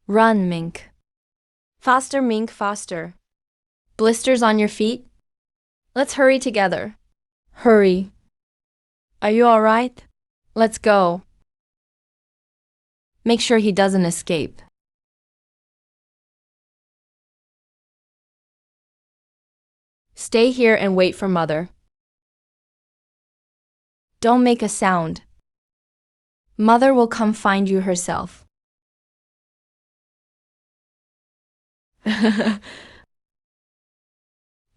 Run, Mink. Faster, Mink, faster. Blisters on your feet? Let's hurry together. Hurry. Are you all right? Let's go. Make sure he doesn't escape. Stay here and wait for Mother. Don't make a sound. Mother will come find you herself.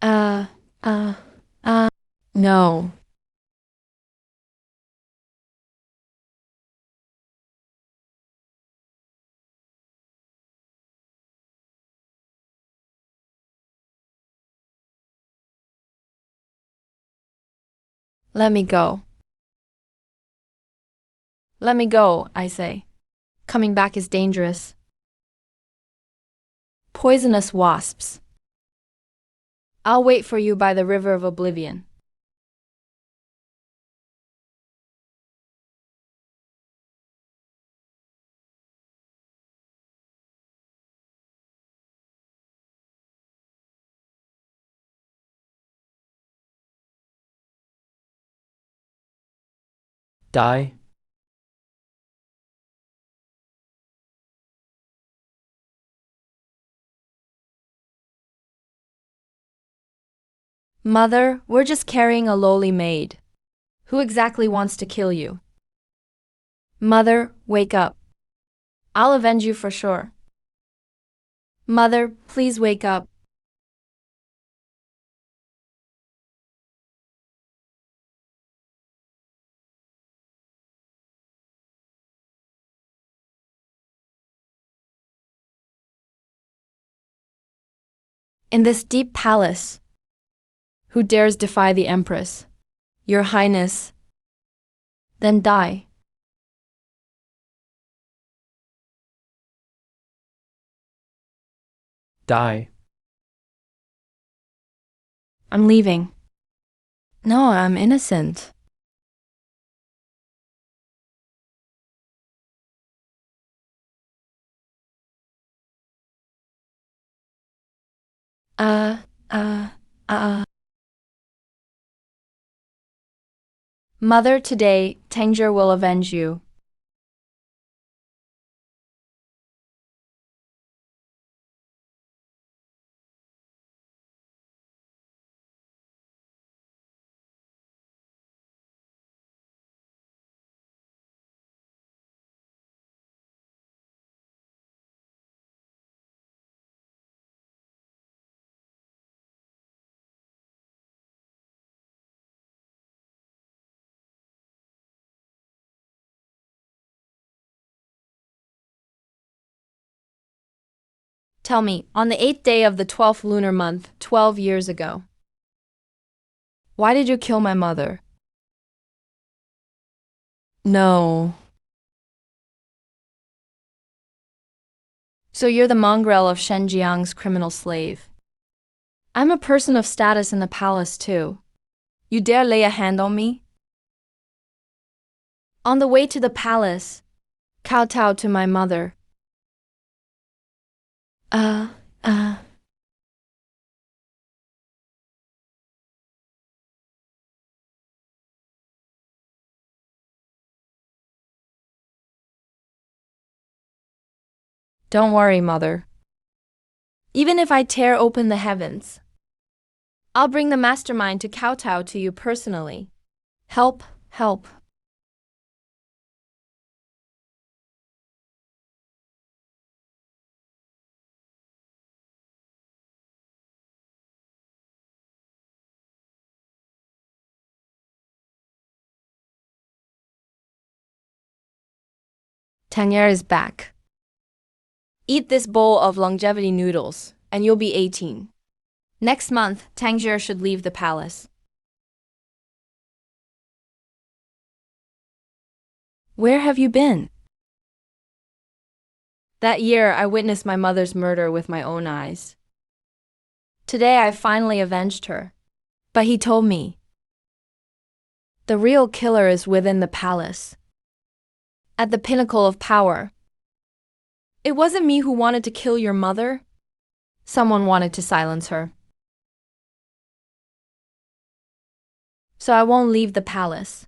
uh, uh, no. Let me go. Let me go, I say. Coming back is dangerous. Poisonous wasps. I'll wait for you by the river of oblivion. Die. Mother, we're just carrying a lowly maid. Who exactly wants to kill you? Mother, wake up. I'll avenge you for sure. Mother, please wake up. In this deep palace, who dares defy the Empress? Your Highness. Then die. Die. I'm leaving. No, I'm innocent. Uh, uh, uh. Mother, today, Tangier will avenge you. Tell me, on the 8th day of the 12th lunar month, 12 years ago, why did you kill my mother? No. So you're the mongrel of Shenjiang's criminal slave. I'm a person of status in the palace too. You dare lay a hand on me? On the way to the palace, kowtow to my mother. Uh, uh. Don't worry, Mother. Even if I tear open the heavens, I'll bring the mastermind to kowtow to you personally. Help, help. Tangier is back. Eat this bowl of longevity noodles, and you'll be 18. Next month, Tangier should leave the palace. Where have you been? That year, I witnessed my mother's murder with my own eyes. Today, I finally avenged her. But he told me, the real killer is within the palace, at the pinnacle of power. It wasn't me who wanted to kill your mother. Someone wanted to silence her. So I won't leave the palace.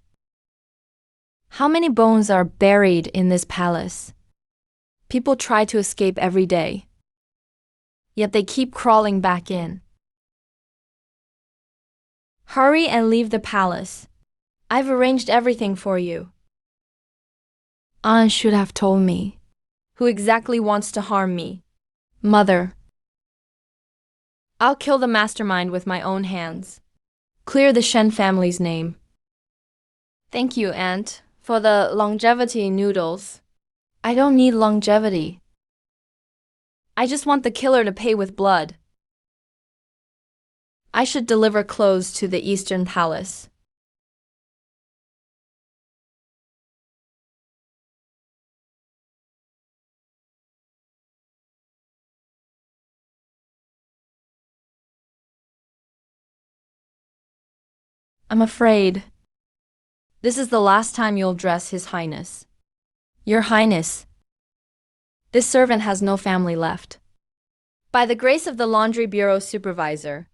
How many bones are buried in this palace? People try to escape every day, yet they keep crawling back in. Hurry and leave the palace. I've arranged everything for you. Aunt should have told me. Who exactly wants to harm me? Mother. I'll kill the mastermind with my own hands. Clear the Shen family's name. Thank you, Aunt, for the longevity noodles. I don't need longevity. I just want the killer to pay with blood. I should deliver clothes to the Eastern Palace. I'm afraid. This is the last time you'll dress His Highness. Your Highness. This servant has no family left. By the grace of the Laundry Bureau supervisor,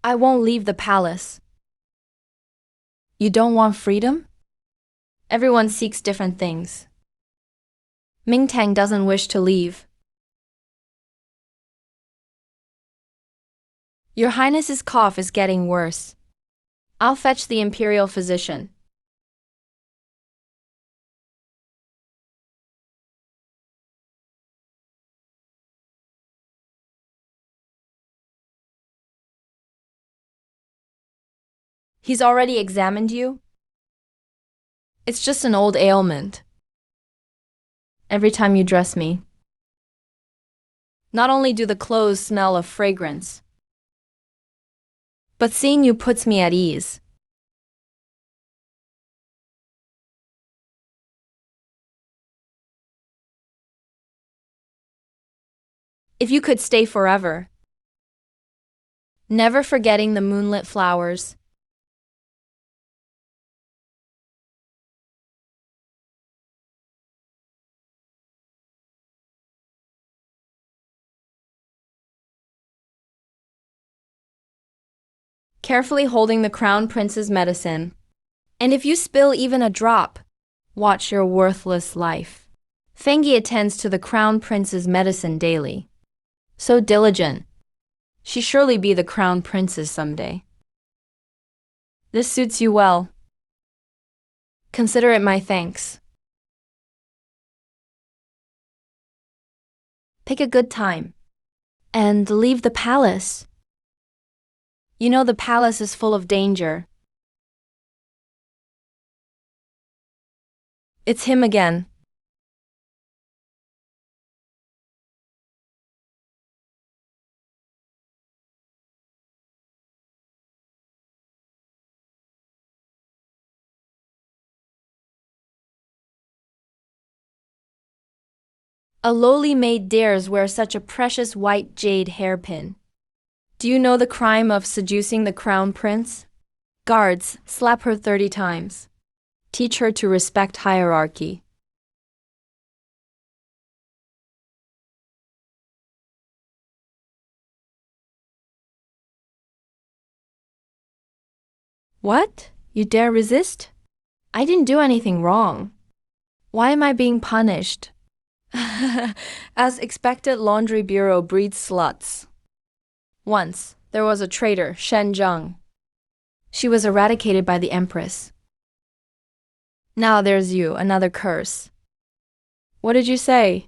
I won't leave the palace. You don't want freedom? Everyone seeks different things. Mingtang doesn't wish to leave. Your Highness's cough is getting worse. I'll fetch the imperial physician. He's already examined you? It's just an old ailment. Every time you dress me. Not only do the clothes smell of fragrance, but seeing you puts me at ease. If you could stay forever, never forgetting the moonlit flowers, carefully holding the crown prince's medicine. And if you spill even a drop, watch your worthless life. Fengi attends to the crown prince's medicine daily. So diligent. She surely be the crown princess someday. This suits you well. Consider it my thanks. Pick a good time. And leave the palace. You know the palace is full of danger. It's him again. A lowly maid dares wear such a precious white jade hairpin. Do you know the crime of seducing the crown prince? Guards, slap her 30 times. Teach her to respect hierarchy. What? You dare resist? I didn't do anything wrong. Why am I being punished? As expected, Laundry Bureau breeds sluts. Once, there was a traitor, Shen Zheng. She was eradicated by the Empress. Now there's you, another curse. What did you say?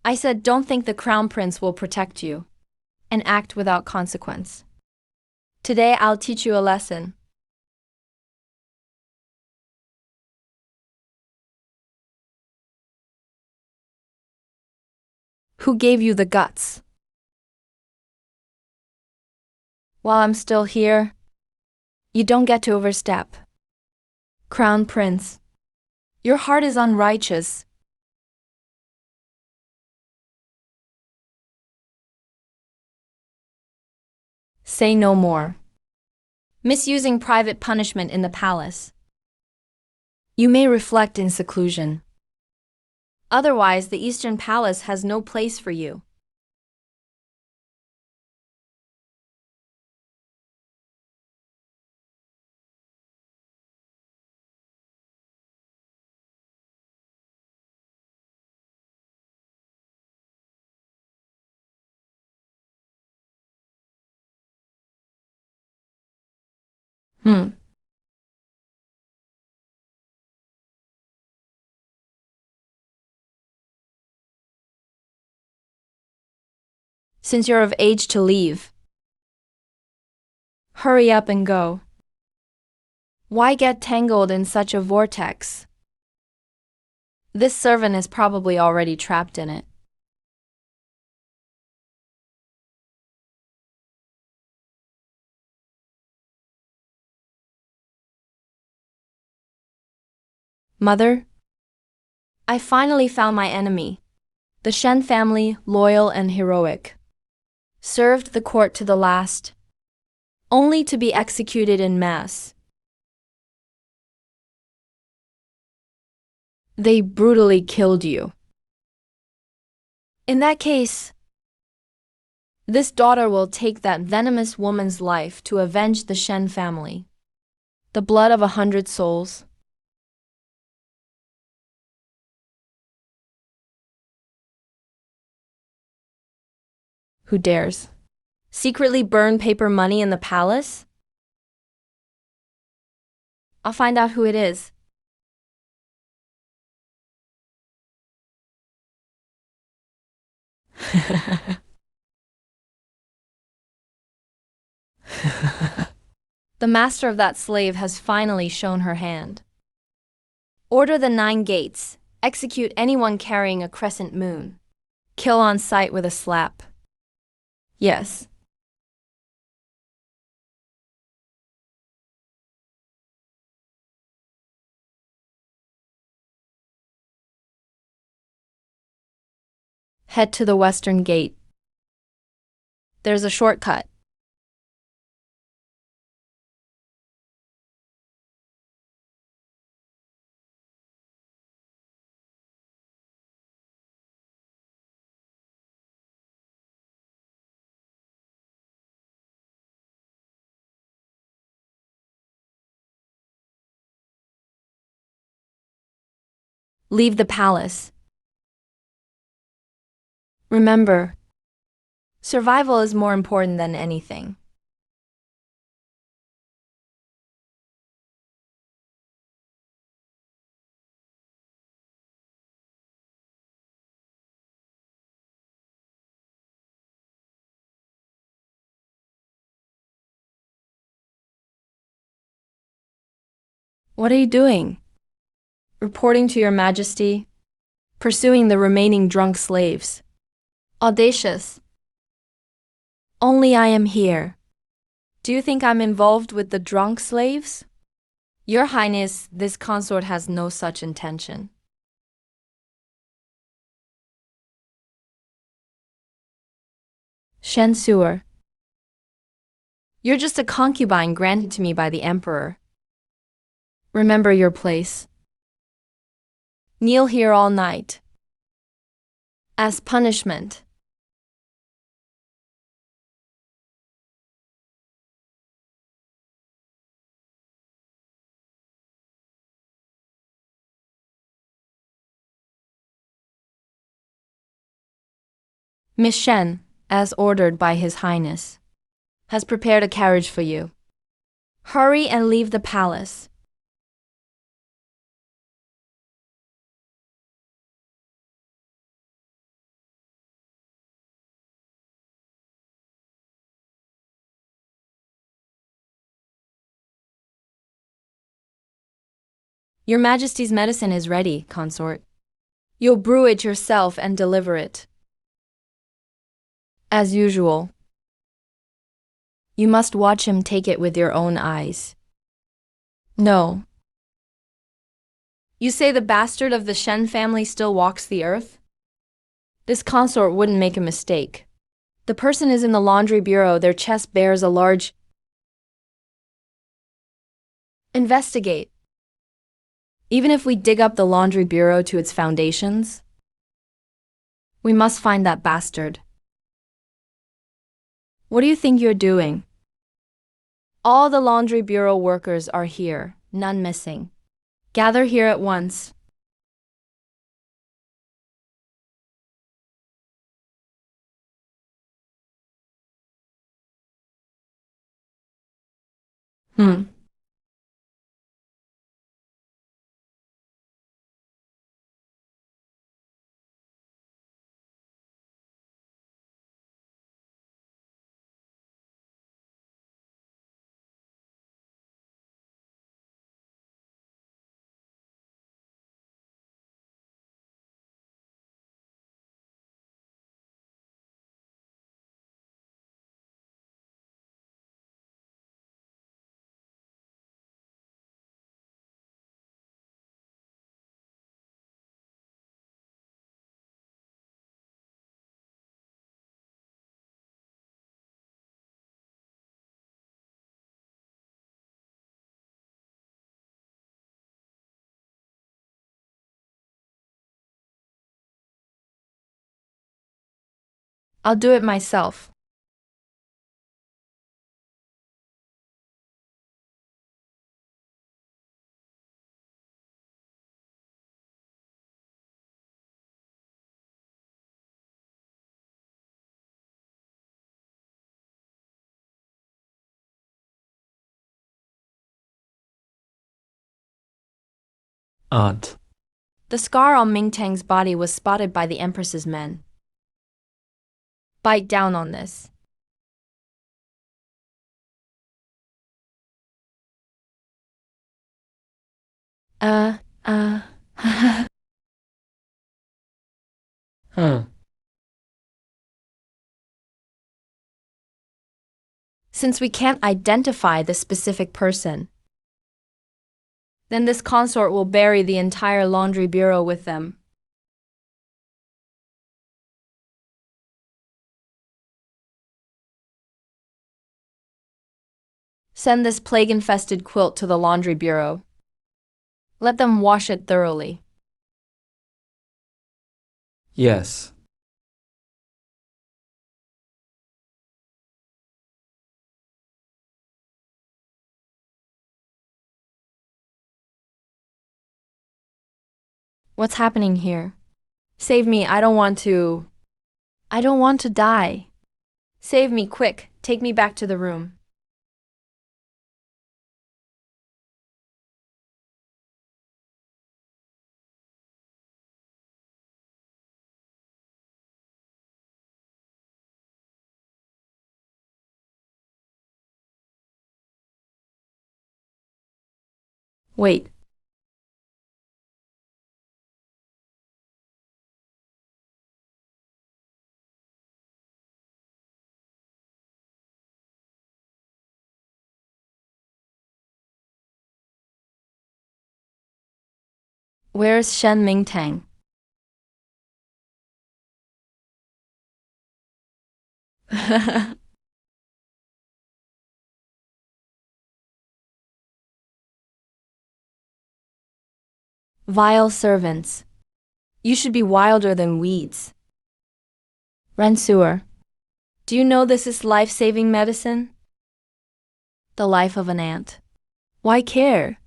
I said don't think the crown prince will protect you, and act without consequence. Today I'll teach you a lesson. Who gave you the guts? While I'm still here, you don't get to overstep. Crown Prince, your heart is unrighteous. Say no more. Misusing private punishment in the palace. You may reflect in seclusion. Otherwise, the Eastern Palace has no place for you. Hmm. Since you're of age to leave, hurry up and go. Why get tangled in such a vortex? This servant is probably already trapped in it. Mother, I finally found my enemy. The Shen family, loyal and heroic, served the court to the last, only to be executed en masse. They brutally killed you. In that case, this daughter will take that venomous woman's life to avenge the Shen family. The blood of 100 souls. Who dares? Secretly burn paper money in the palace? I'll find out who it is. The master of that slave has finally shown her hand. Order the 9 gates. Execute anyone carrying a crescent moon. Kill on sight with a slap. Yes. Head to the western gate. There's a shortcut. Leave the palace. Remember, survival is more important than anything. What are you doing? Reporting to Your Majesty, pursuing the remaining drunk slaves. Audacious. Only I am here. Do you think I'm involved with the drunk slaves? Your Highness, this consort has no such intention. Shen Suer. You're just a concubine granted to me by the Emperor. Remember your place. Kneel here all night. As punishment. Miss Shen, as ordered by His Highness, has prepared a carriage for you. Hurry and leave the palace. Your Majesty's medicine is ready, consort. You'll brew it yourself and deliver it. As usual. You must watch him take it with your own eyes. No. You say the bastard of the Shen family still walks the earth? This consort wouldn't make a mistake. The person is in the laundry bureau. Their chest bears a large... Investigate. Even if we dig up the laundry bureau to its foundations, We must find that bastard. What do you think you're doing? All the laundry bureau workers are here, none missing. Gather here at once. Hmm. I'll do it myself. Odd. The scar on Mingtang's body was spotted by the Empress's men. Bite down on this. Uh, uh. Huh. Since we can't identify the specific person, then this consort will bury the entire laundry bureau with them. Send this plague-infested quilt to the laundry bureau. Let them wash it thoroughly. Yes. What's happening here? Save me, I don't want to die. Save me, quick, take me back to the room. Wait. Where's Shen Mingtang? Vile servants. You should be wilder than weeds. Rensuer, do you know this is life-saving medicine? The life of an ant. Why care?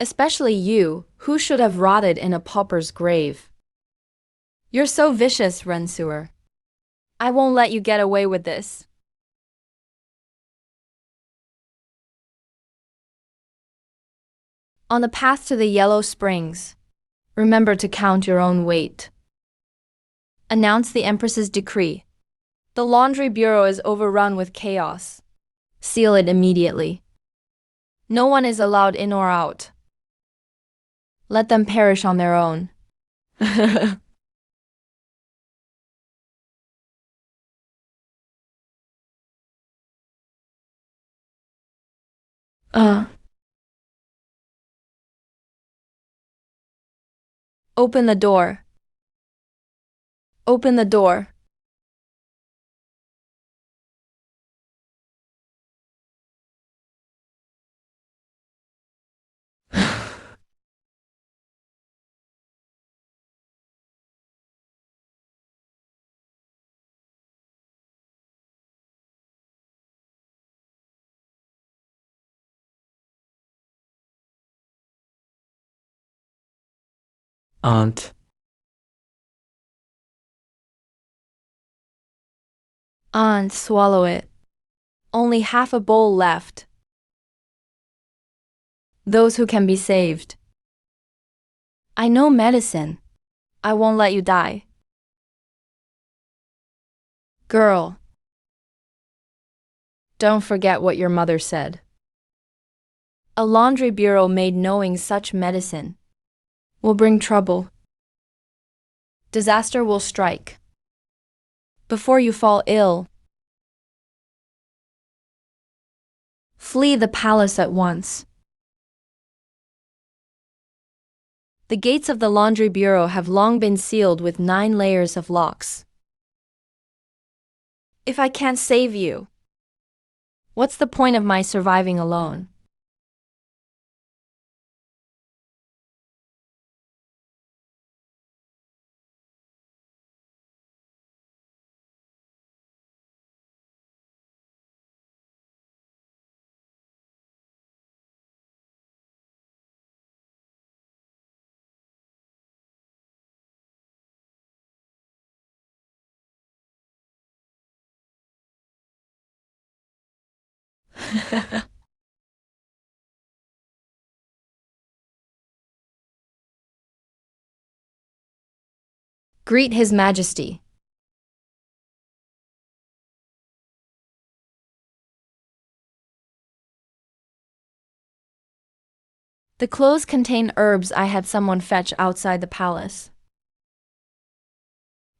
Especially you, who should have rotted in a pauper's grave. You're so vicious, Rensuer. I won't let you get away with this. On the path to the Yellow Springs, remember to count your own weight. Announce the Empress's decree. The laundry bureau is overrun with chaos. Seal it immediately. No one is allowed in or out. Let them perish on their own. uh. Open the door. Open the door. Aunt. Aunt, swallow it. Only half a bowl left. Those who can be saved. I know medicine. I won't let you die. Girl, don't forget what your mother said. A laundry bureau made knowing such medicine will bring trouble. Disaster will strike. Before you fall ill, flee the palace at once. The gates of the laundry bureau have long been sealed with 9 layers of locks. If I can't save you, what's the point of my surviving alone? Greet His Majesty. The clothes contain herbs I had someone fetch outside the palace.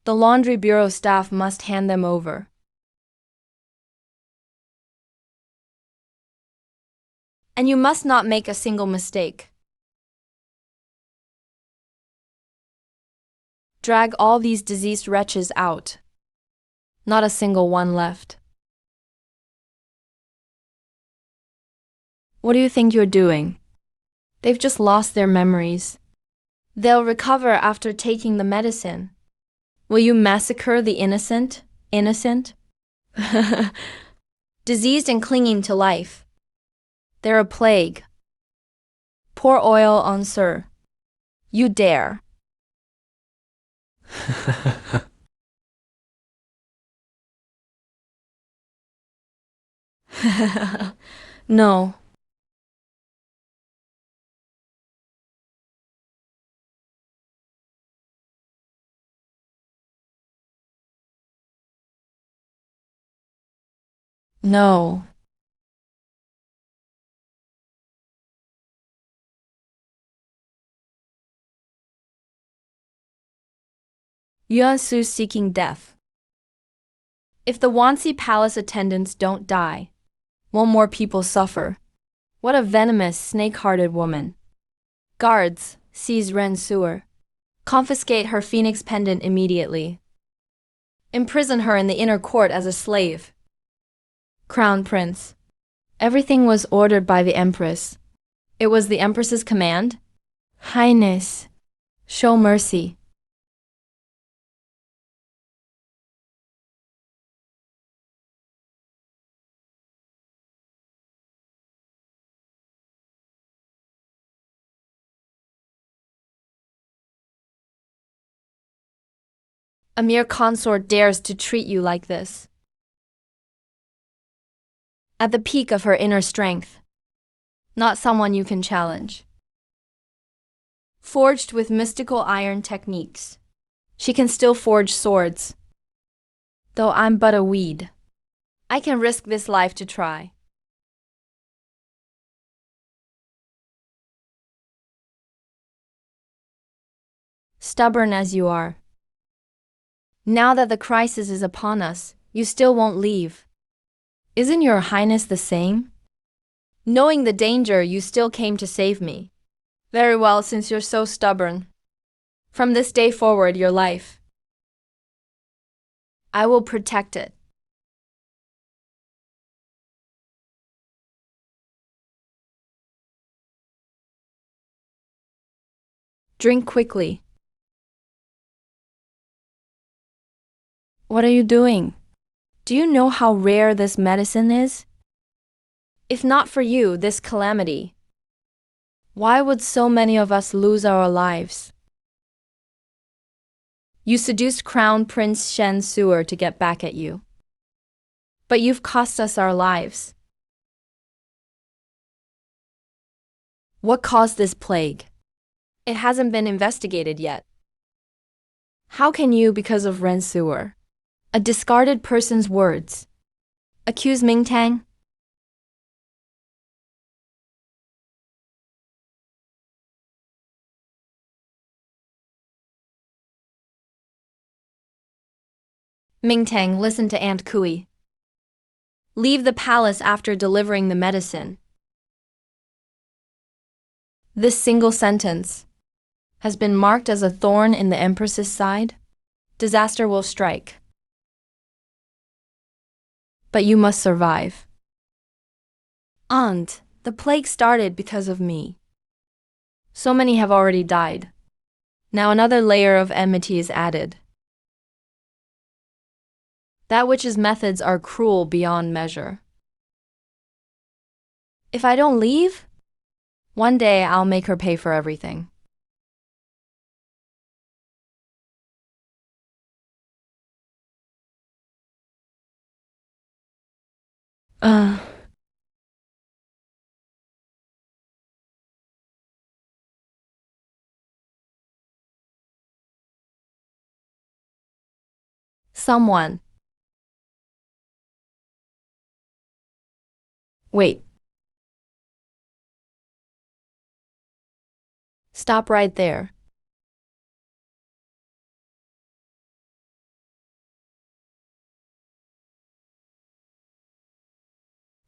The laundry bureau staff must hand them over. And you must not make a single mistake. Drag all these diseased wretches out. Not a single one left. What do you think you're doing? They've just lost their memories. They'll recover after taking the medicine. Will you massacre the innocent? Innocent? Diseased and clinging to life. They're a plague. Pour oil on Sir. You dare. No. No. Yuan-Su seeking death. If the Wanxi Palace attendants don't die, won't more people suffer? What a venomous, snake-hearted woman. Guards, seize Ren Sewer. Confiscate her phoenix pendant immediately. Imprison her in the inner court as a slave. Crown Prince. Everything was ordered by the Empress. It was the Empress's command? Highness, show mercy. A mere consort dares to treat you like this. At the peak of her inner strength. Not someone you can challenge. Forged with mystical iron techniques, she can still forge swords. Though I'm but a weed, I can risk this life to try. Stubborn as you are. Now that the crisis is upon us, you still won't leave. Isn't your highness the same? Knowing the danger, you still came to save me. Very well, since you're so stubborn. From this day forward, your life, I will protect it. Drink quickly. What are you doing? Do you know how rare this medicine is? If not for you, this calamity, why would so many of us lose our lives? You seduced Crown Prince Shen Suer to get back at you. But you've cost us our lives. What caused this plague? It hasn't been investigated yet. How can you, because of Ren Suer, a discarded person's words, accuse Mingtang? Mingtang, listen to Aunt Kui. Leave the palace after delivering the medicine. This single sentence has been marked as a thorn in the Empress's side. Disaster will strike. But you must survive. Aunt, the plague started because of me. So many have already died. Now another layer of enmity is added. That witch's methods are cruel beyond measure. If I don't leave, one day I'll make her pay for everything. Uh. Someone. Wait. Stop right there.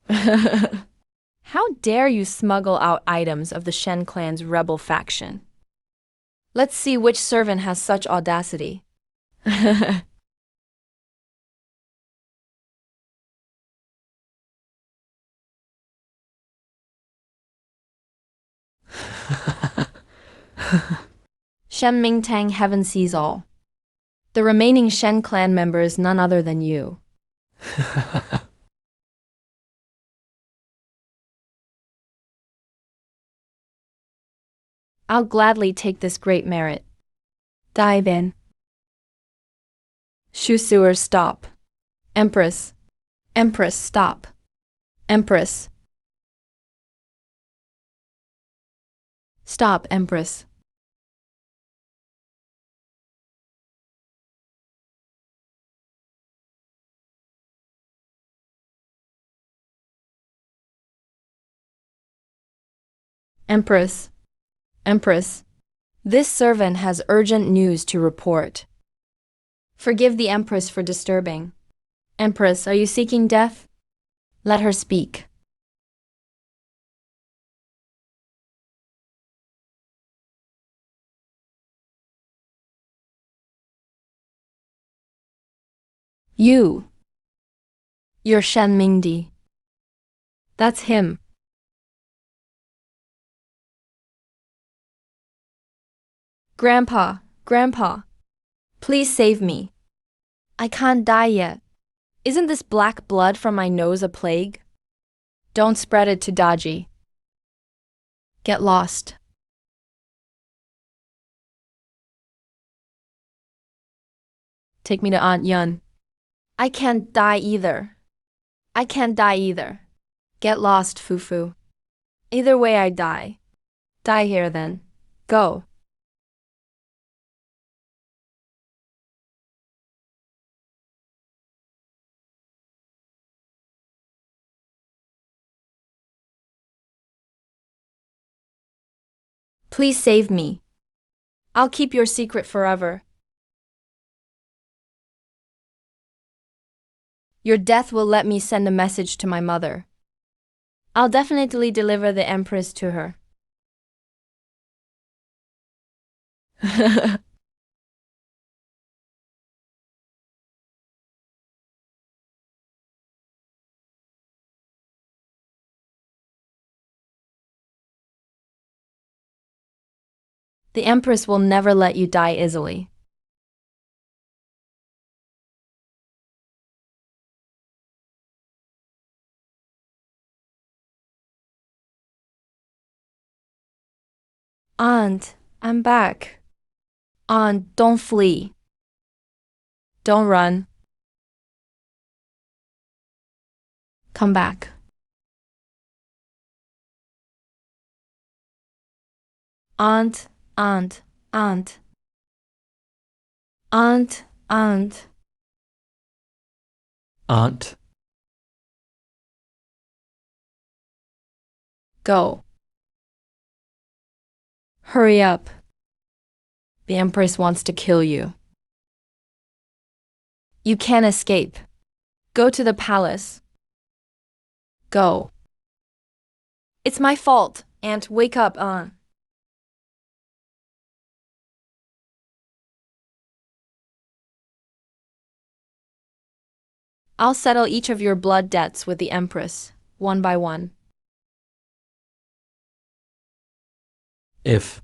How dare you smuggle out items of the Shen clan's rebel faction? Let's see which servant has such audacity. Shen Mingtang, heaven sees all. The remaining Shen clan member is none other than you. I'll gladly take this great merit. Dive in. Shu Suer, stop. Empress. Empress, stop. Empress. Stop, Empress. Empress. Empress. This servant has urgent news to report. Forgive the Empress for disturbing. Empress, are you seeking death? Let her speak. You're Shen Mingdi. That's him. Grandpa, please save me. I can't die yet. Isn't this black blood from my nose a plague? Don't spread it to Daji. Get lost. Take me to Aunt Yun. I can't die either. I can't die either. Get lost, Fufu. Either way I die. Die here then. Go. Please save me. I'll keep your secret forever. Your death will let me send a message to my mother. I'll definitely deliver the Empress to her. The Empress will never let you die easily. Aunt, I'm back. Aunt, don't flee. Don't run. Come back. Aunt, aunt, aunt. Aunt, aunt. Aunt. Go. Hurry up. The Empress wants to kill you. You can't escape. Go to the palace. Go. It's my fault, Aunt. Wake up, Aunt. I'll settle each of your blood debts with the Empress, one by one. If.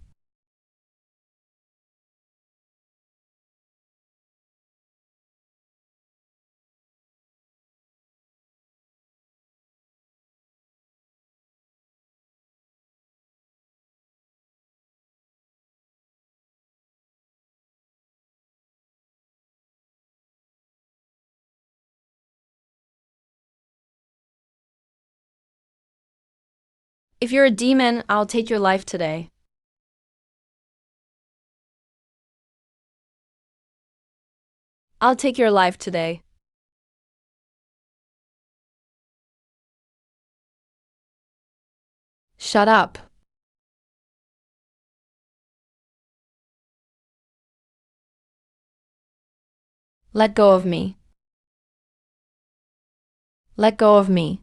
If you're a demon, I'll take your life today. I'll take your life today. Shut up. Let go of me. Let go of me.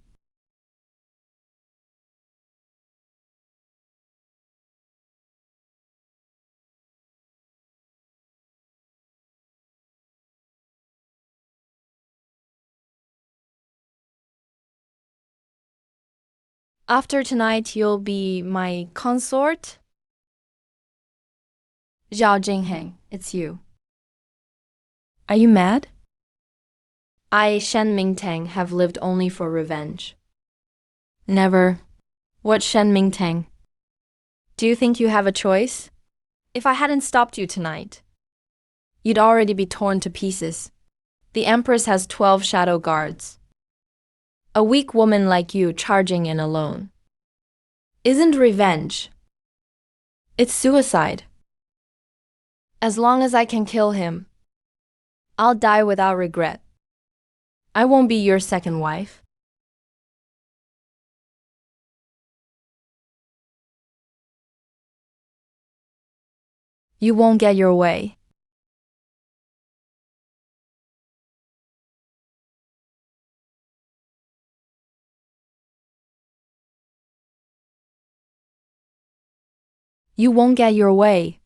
After tonight, you'll be my consort? Zhao Jingheng, it's you. Are you mad? I, Shen Mingtang, have lived only for revenge. Never. What Shen Mingtang? Do you think you have a choice? If I hadn't stopped you tonight, you'd already be torn to pieces. The Empress has 12 shadow guards. A weak woman like you charging in alone. Isn't revenge. It's suicide. As long as I can kill him, I'll die without regret. I won't be your second wife. You won't get your way. You won't get your way.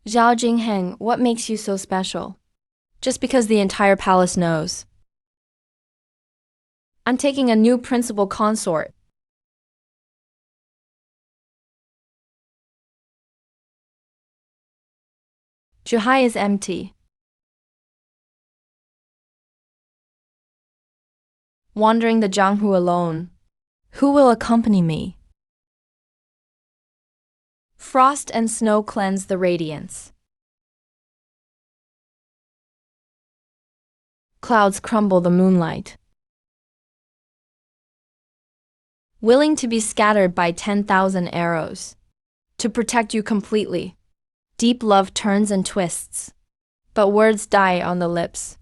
Zhao Jingheng, what makes you so special? Just because the entire palace knows. I'm taking a new principal consort. Zhuhai is empty. Wandering the Jianghu alone. Who will accompany me? Frost and snow cleanse the radiance. Clouds crumble the moonlight. Willing to be scattered by 10,000 arrows. To protect you completely. Deep love turns and twists. But words die on the lips.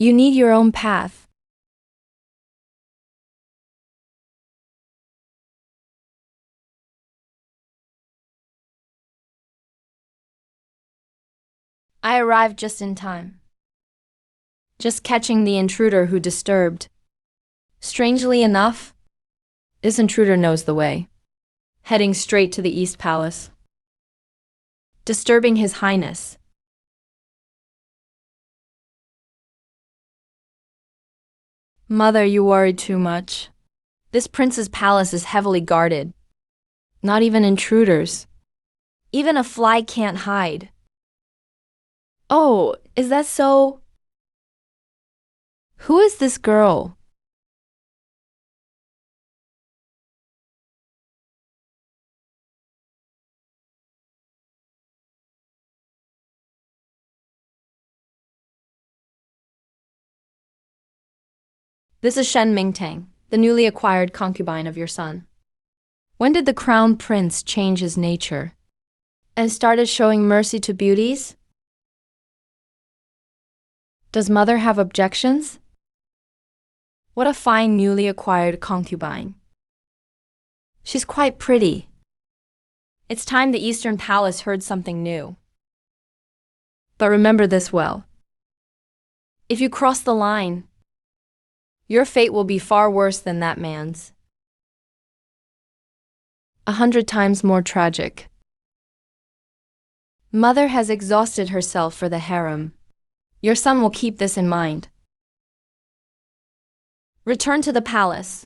You need your own path. I arrived just in time. Just catching the intruder who disturbed. Strangely enough, this intruder knows the way. Heading straight to the East Palace. disturbing His Highness. Mother, you worry too much. This prince's palace is heavily guarded. Not even intruders. Even a fly can't hide. Oh, is that so? Who is this girl? This is Shen Mingtang, the newly acquired concubine of your son. When did the crown prince change his nature and started showing mercy to beauties? Does mother have objections? What a fine newly acquired concubine. She's quite pretty. It's time the Eastern Palace heard something new. But remember this well. If you cross the line, your fate will be far worse than that man's. 100 times more tragic. Mother has exhausted herself for the harem. Your son will keep this in mind. Return to the palace.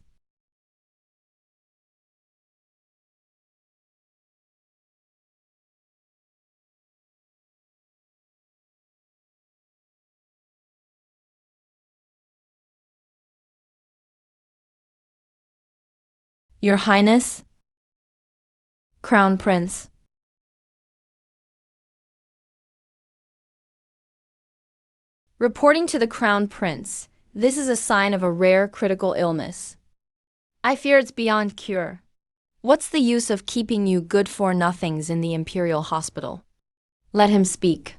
Your Highness, Crown Prince. Reporting to the Crown Prince, this is a sign of a rare critical illness. I fear it's beyond cure. What's the use of keeping you good-for-nothings in the Imperial Hospital? Let him speak.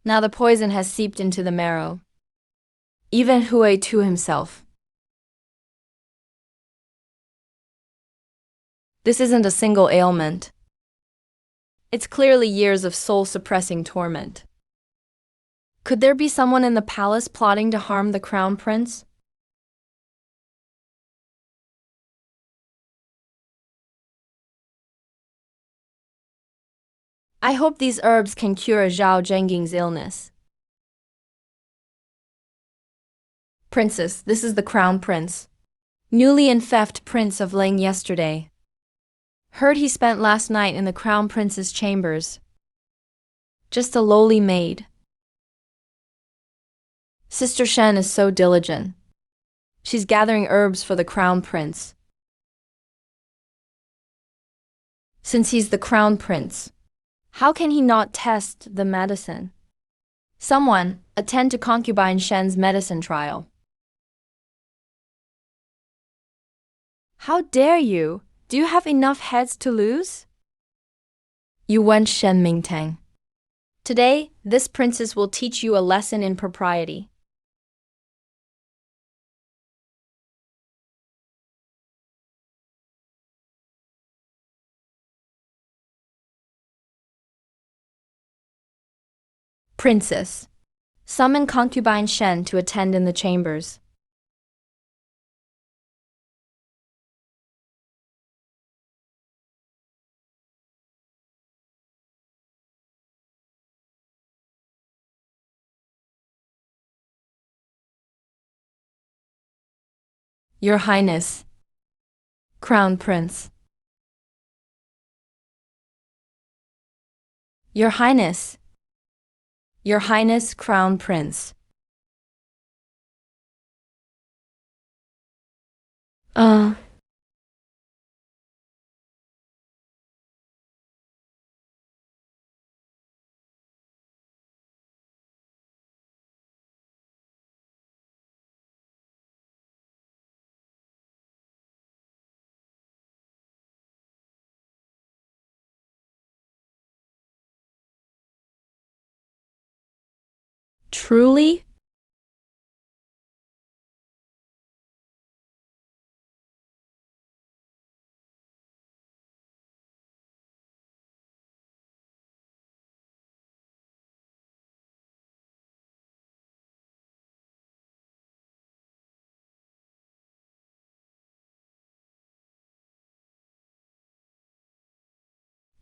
Now the poison has seeped into the marrow. Even Hui Tu himself. This isn't a single ailment. It's clearly years of soul-suppressing torment. Could there be someone in the palace plotting to harm the crown prince? I hope these herbs can cure Zhao Zhengying's illness. Princess, this is the crown prince. Newly infeft prince of Ling yesterday. Heard he spent last night in the crown prince's chambers. Just a lowly maid. Sister Shen is so diligent. She's gathering herbs for the crown prince. Since he's the crown prince, how can he not test the medicine? Someone, attend to concubine Shen's medicine trial. How dare you? Do you have enough heads to lose? You wench Shen Mingtang. Today, this princess will teach you a lesson in propriety. Princess, summon concubine Shen to attend in the chambers. Your Highness, Crown Prince. Your Highness, Your Highness, Crown Prince. Uh. Truly?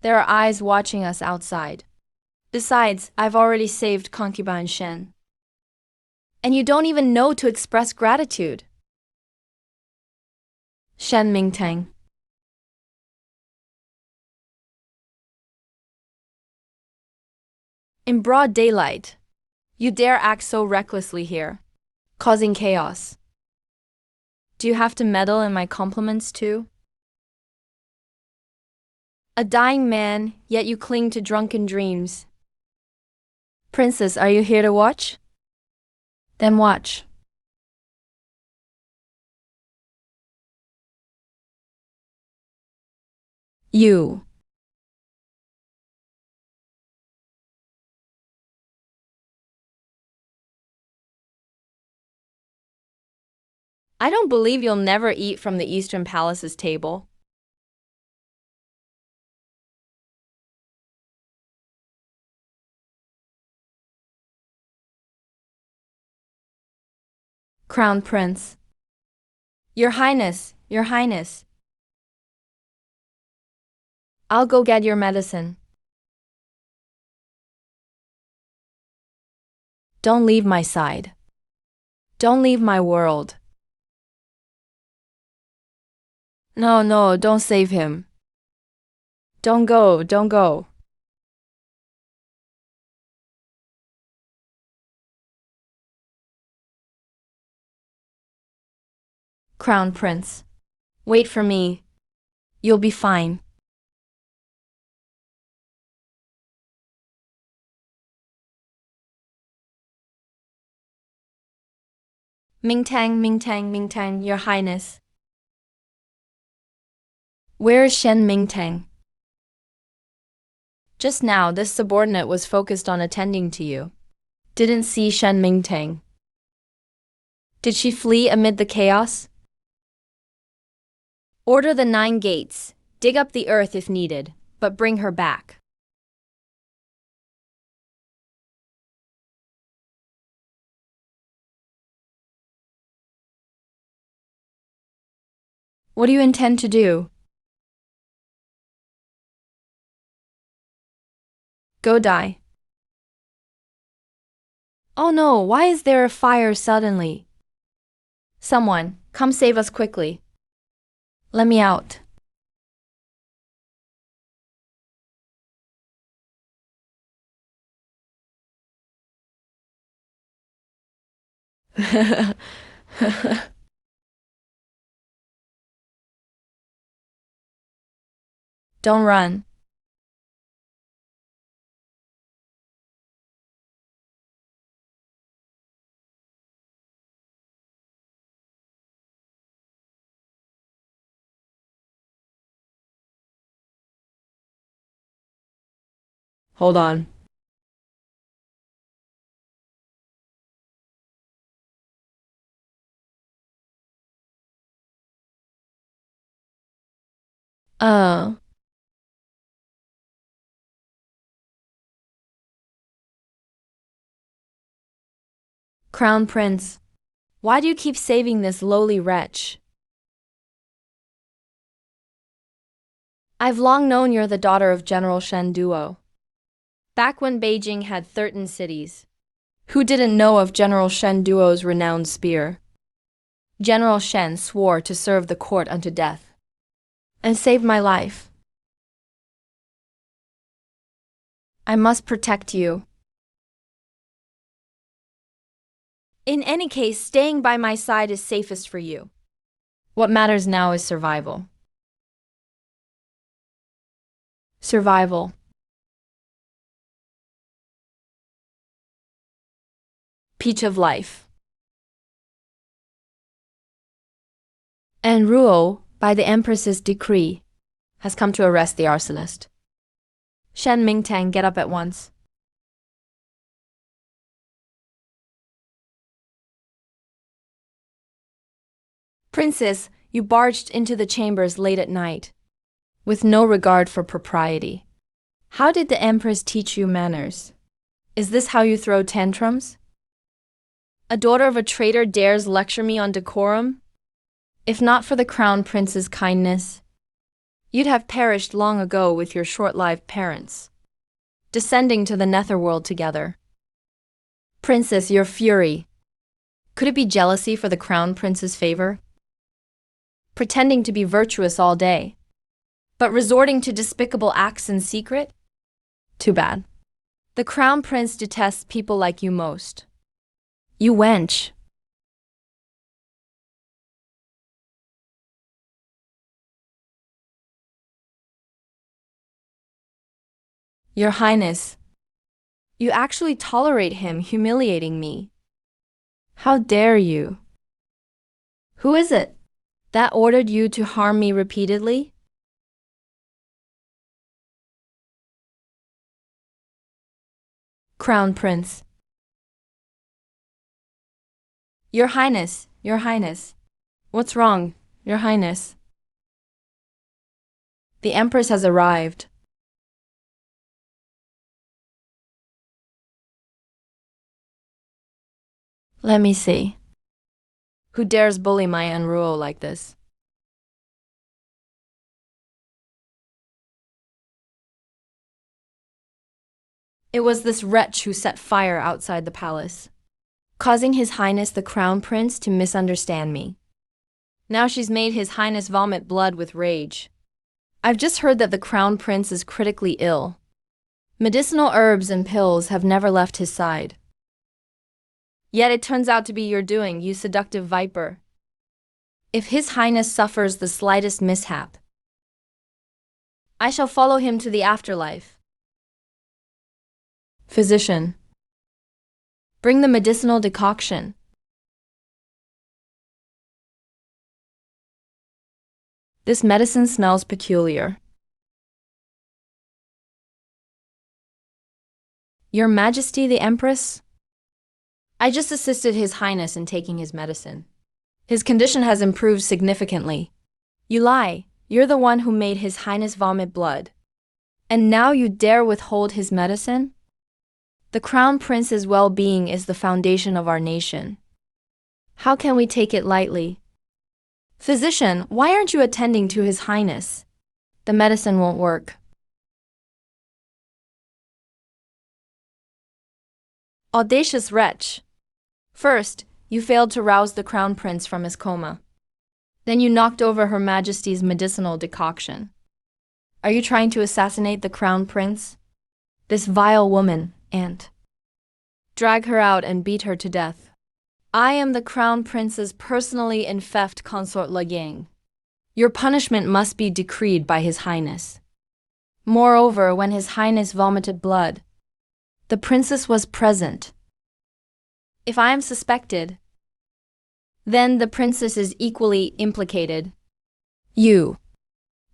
There are eyes watching us outside. Besides, I've already saved concubine Shen. And you don't even know to express gratitude. Shen Mingtang. In broad daylight, you dare act so recklessly here, causing chaos. Do you have to meddle in my compliments too? A dying man, yet you cling to drunken dreams. Princess, are you here to watch? Then watch. You. I don't believe you'll never eat from the Eastern Palace's table. Crown Prince. Your Highness, Your Highness. I'll go get your medicine. Don't leave my side. Don't leave my world. No, don't save him. Don't go, don't go. Crown Prince. Wait for me. You'll be fine. Mingtang, Your Highness. Where is Shen Mingtang? Just now, this subordinate was focused on attending to you. Didn't see Shen Mingtang. Did she flee amid the chaos? Order the 9 gates. Dig up the earth if needed, but bring her back. What do you intend to do? Go die. Oh no, why is there a fire suddenly? Someone, come save us quickly. Let me out. Don't run. Hold on. Crown Prince, why do you keep saving this lowly wretch? I've long known you're the daughter of General Shen Duo. Back when Beijing had 13 cities. Who didn't know of General Shen Duo's renowned spear? General Shen swore to serve the court unto death and save my life. I must protect you. In any case, staying by my side is safest for you. What matters now is survival. Survival. Peach of life. And Ruo, by the Empress's decree, has come to arrest the arsonist. Shen Mingtang, get up at once. Princess, you barged into the chambers late at night, with no regard for propriety. How did the Empress teach you manners? Is this how you throw tantrums? A daughter of a traitor dares lecture me on decorum? If not for the Crown Prince's kindness, You'd have perished long ago with your short-lived parents, descending to the netherworld together. Princess, your fury. Could it be jealousy for the crown prince's favor? Pretending to be virtuous all day, but resorting to despicable acts in secret? Too bad. The crown prince detests people like you most. You wench. Your Highness, you actually tolerate him humiliating me. How dare you? Who is it that ordered you to harm me repeatedly? Crown Prince. Your Highness, Your Highness. What's wrong, Your Highness? The Empress has arrived. Let me see. Who dares bully my unruo like this? It was this wretch who set fire outside the palace, causing His Highness the Crown Prince to misunderstand me. Now she's made His Highness vomit blood with rage. I've just heard that the Crown Prince is critically ill. Medicinal herbs and pills have never left his side. Yet it turns out to be your doing, you seductive viper. If His Highness suffers the slightest mishap, I shall follow him to the afterlife. Physician, bring the medicinal decoction. This medicine smells peculiar. Your Majesty the Empress? I just assisted His Highness in taking his medicine. His condition has improved significantly. You lie. You're the one who made His Highness vomit blood. And now you dare withhold his medicine? The Crown Prince's well-being is the foundation of our nation. How can we take it lightly? Physician, why aren't you attending to His Highness? The medicine won't work. Audacious wretch. First, you failed to rouse the Crown Prince from his coma. Then you knocked over Her Majesty's medicinal decoction. Are you trying to assassinate the Crown Prince? This vile woman, and drag her out and beat her to death. I am the Crown Prince's personally infeft consort Yang. Your punishment must be decreed by His Highness. Moreover, when His Highness vomited blood, the princess was present. If I am suspected, then the princess is equally implicated. Do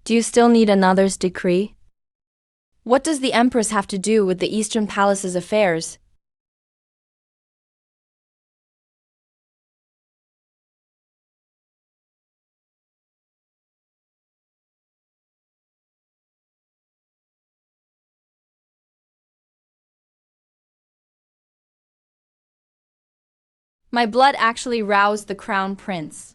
you still need another's decree? What does the Empress have to do with the Eastern Palace's affairs? My blood actually roused the Crown Prince.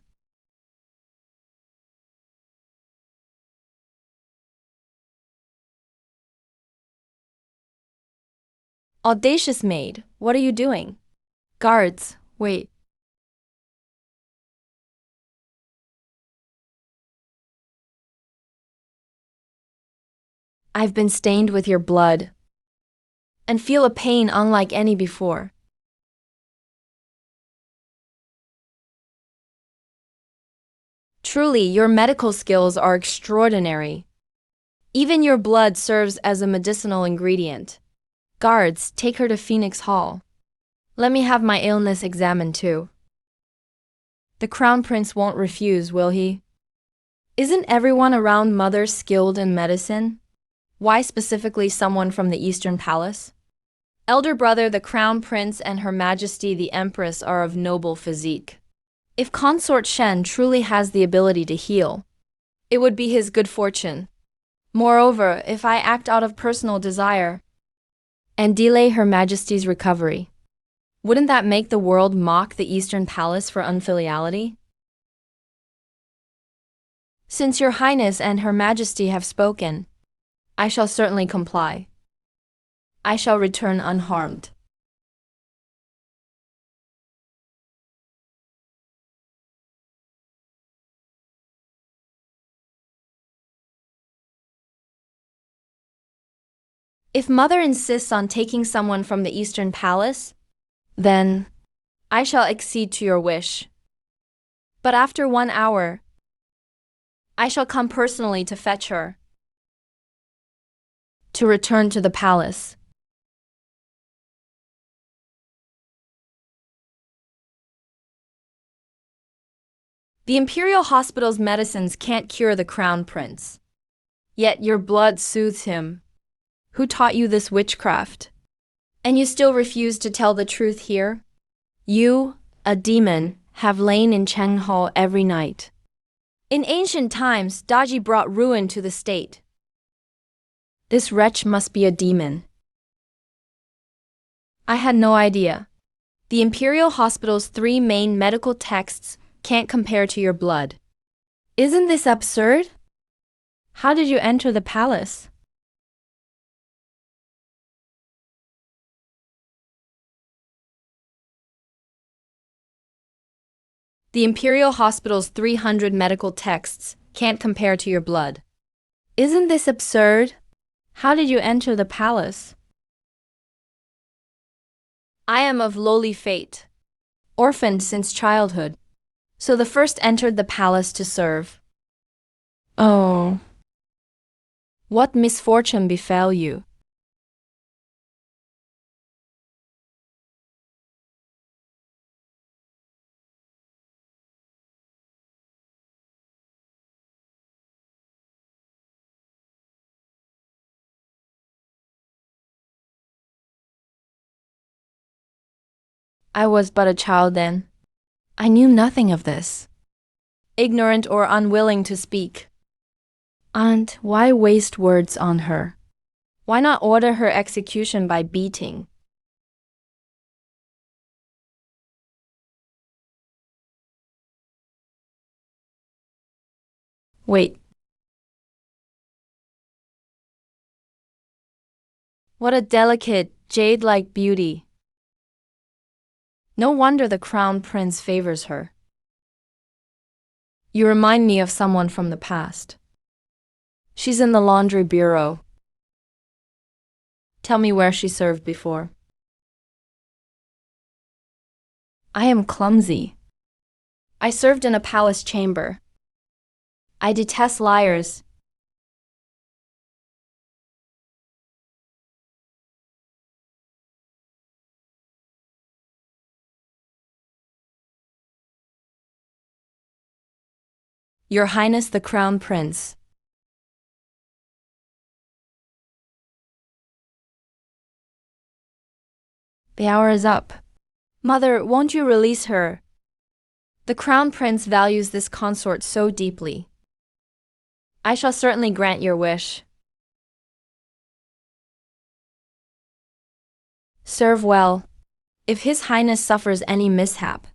Audacious maid, what are you doing? Guards, wait. I've been stained with your blood and feel a pain unlike any before. Truly, your medical skills are extraordinary. Even your blood serves as a medicinal ingredient. Guards, take her to Phoenix Hall. Let me have my illness examined too. The Crown Prince won't refuse, will he? Isn't everyone around Mother skilled in medicine? Why specifically someone from the Eastern Palace? Elder brother, the Crown Prince, and Her Majesty the Empress are of noble physique. If Consort Shen truly has the ability to heal, it would be his good fortune. Moreover, if I act out of personal desire and delay Her Majesty's recovery, wouldn't that make the world mock the Eastern Palace for unfiliality? Since your highness and her majesty have spoken, I shall certainly comply. I shall return unharmed. If mother insists on taking someone from the Eastern Palace, then I shall accede to your wish. But after 1 hour, I shall come personally to fetch her, to return to the palace. The Imperial Hospital's medicines can't cure the Crown Prince. Yet your blood soothes him. Who taught you this witchcraft? And you still refuse to tell the truth here? You, a demon, have lain in Cheng Hall every night. In ancient times, Daji brought ruin to the state. This wretch must be a demon. I had no idea. The Imperial Hospital's 3 main medical texts can't compare to your blood. Isn't this absurd? How did you enter the palace? The Imperial Hospital's 300 medical texts can't compare to your blood. Isn't this absurd? How did you enter the palace? I am of lowly fate, orphaned since childhood, so the first entered the palace to serve. Oh, what misfortune befell you? I was but a child then. I knew nothing of this. Ignorant or unwilling to speak. Aunt, why waste words on her? Why not order her execution by beating? Wait. What a delicate, jade-like beauty. No wonder the Crown Prince favors her. You remind me of someone from the past. She's in the laundry bureau. Tell me where she served before. I am clumsy. I served in a palace chamber. I detest liars. Your Highness the Crown Prince. The hour is up. Mother, won't you release her? The Crown Prince values this consort so deeply. I shall certainly grant your wish. Serve well. If His Highness suffers any mishap,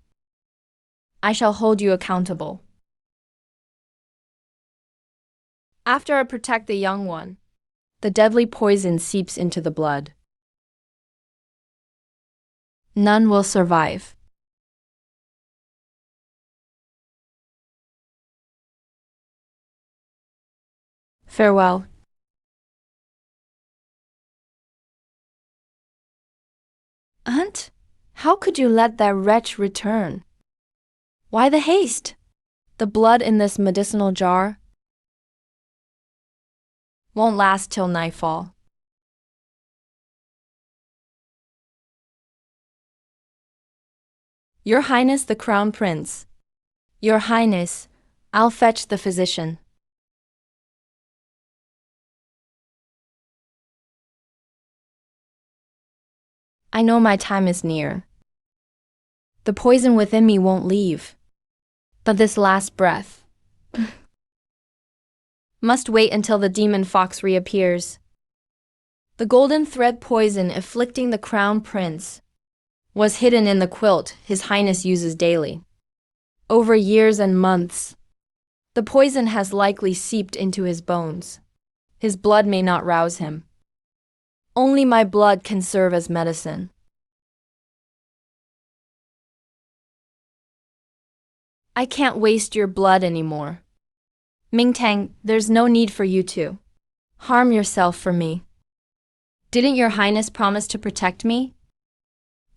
I shall hold you accountable. After I protect the young one, the deadly poison seeps into the blood. None will survive. Farewell. Aunt, how could you let that wretch return? Why the haste? The blood in this medicinal jar won't last till nightfall. Your Highness the Crown Prince. Your Highness, I'll fetch the physician. I know my time is near. The poison within me won't leave, but this last breath must wait until the demon fox reappears. The golden thread poison afflicting the Crown Prince was hidden in the quilt His Highness uses daily. Over years and months, The poison has likely seeped into his bones. His blood may not rouse him. Only my blood can serve as medicine. I can't waste your blood anymore. Mingtang, there's no need for you to harm yourself for me. Didn't your highness promise to protect me?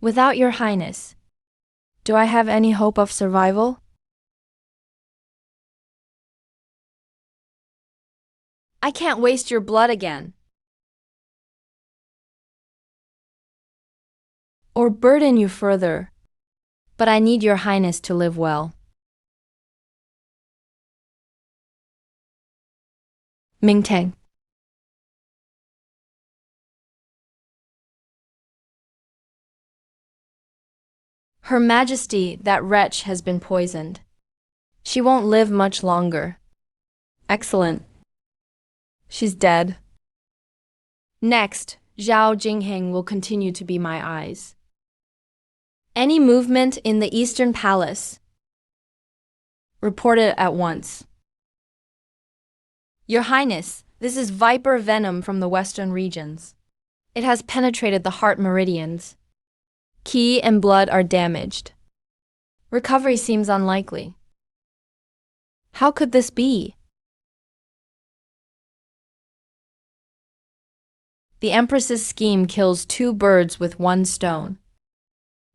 Without your highness, do I have any hope of survival? I can't waste your blood again, or burden you further, but I need your highness to live well. Mingtang. Her Majesty, that wretch has been poisoned. She won't live much longer. Excellent. She's dead. Next, Zhao Jingheng will continue to be my eyes. Any movement in the Eastern Palace, report it at once. Your Highness, this is viper venom from the western regions. It has penetrated the heart meridians. Qi and blood are damaged. Recovery seems unlikely. How could this be? The Empress's scheme kills two birds with one stone.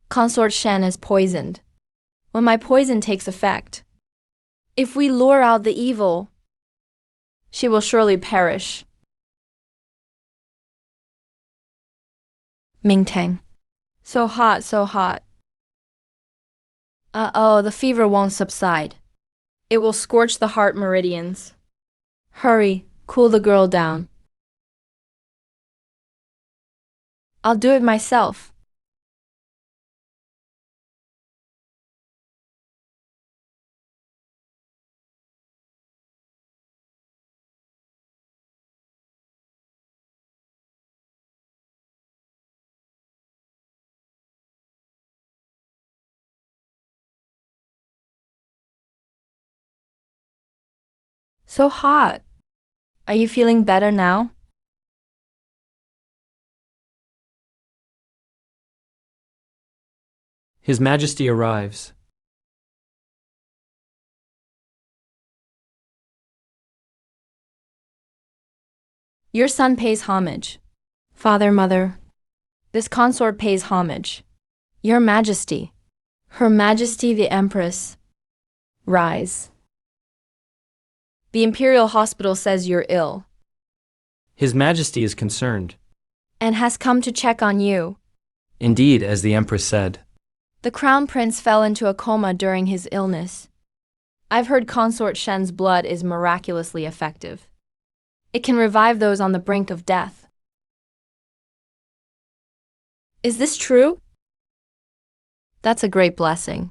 Consort Shen is poisoned. When my poison takes effect, if we lure out the evil, she will surely perish. Mingtang. So hot, so hot. Uh-oh, the fever won't subside. It will scorch the heart meridians. Hurry, cool the girl down. I'll do it myself. So hot. Are you feeling better now? His Majesty arrives. Your son pays homage. Father, mother, this consort pays homage. Your Majesty, Her Majesty the Empress, rise. The Imperial Hospital says you're ill His Majesty is concerned. and has come to check on you. Indeed, as the Empress said. The Crown Prince fell into a coma during his illness. I've heard Consort Shen's blood is miraculously effective. It can revive those on the brink of death. Is this true? That's a great blessing.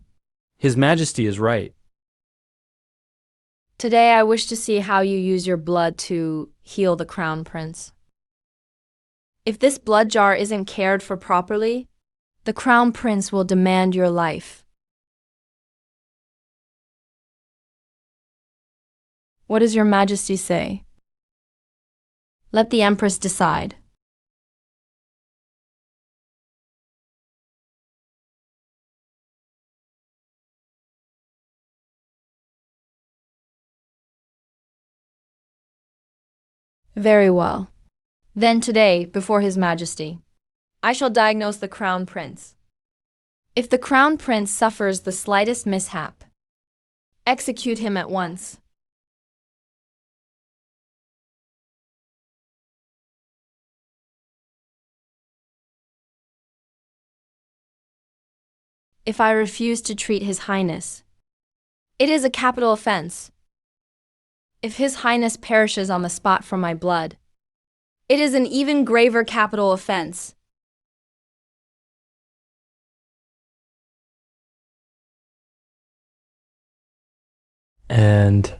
His Majesty is right. Today I wish to see how you use your blood to heal the Crown Prince. If this blood jar isn't cared for properly, the Crown Prince will demand your life. What does your Majesty say? Let the Empress decide. Very well. Then today, before His Majesty, I shall diagnose the Crown Prince. If the Crown Prince suffers the slightest mishap, execute him at once. If I refuse to treat His Highness, it is a capital offense. If His Highness perishes on the spot from my blood, it is an even graver capital offense. And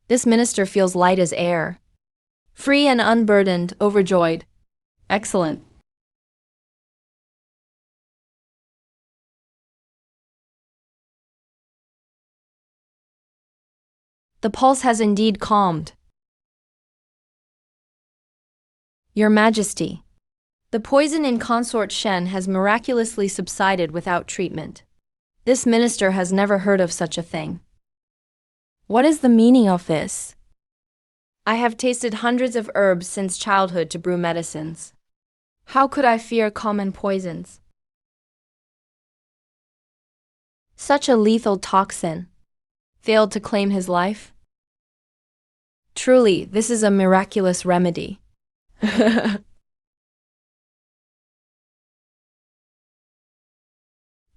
This minister feels light as air. Free and unburdened, overjoyed. Excellent. The pulse has indeed calmed. Your Majesty. The poison in Consort Shen has miraculously subsided without treatment. This minister has never heard of such a thing. What is the meaning of this? I have tasted hundreds of herbs since childhood to brew medicines. How could I fear common poisons? Such a lethal toxin failed to claim his life? Truly, this is a miraculous remedy.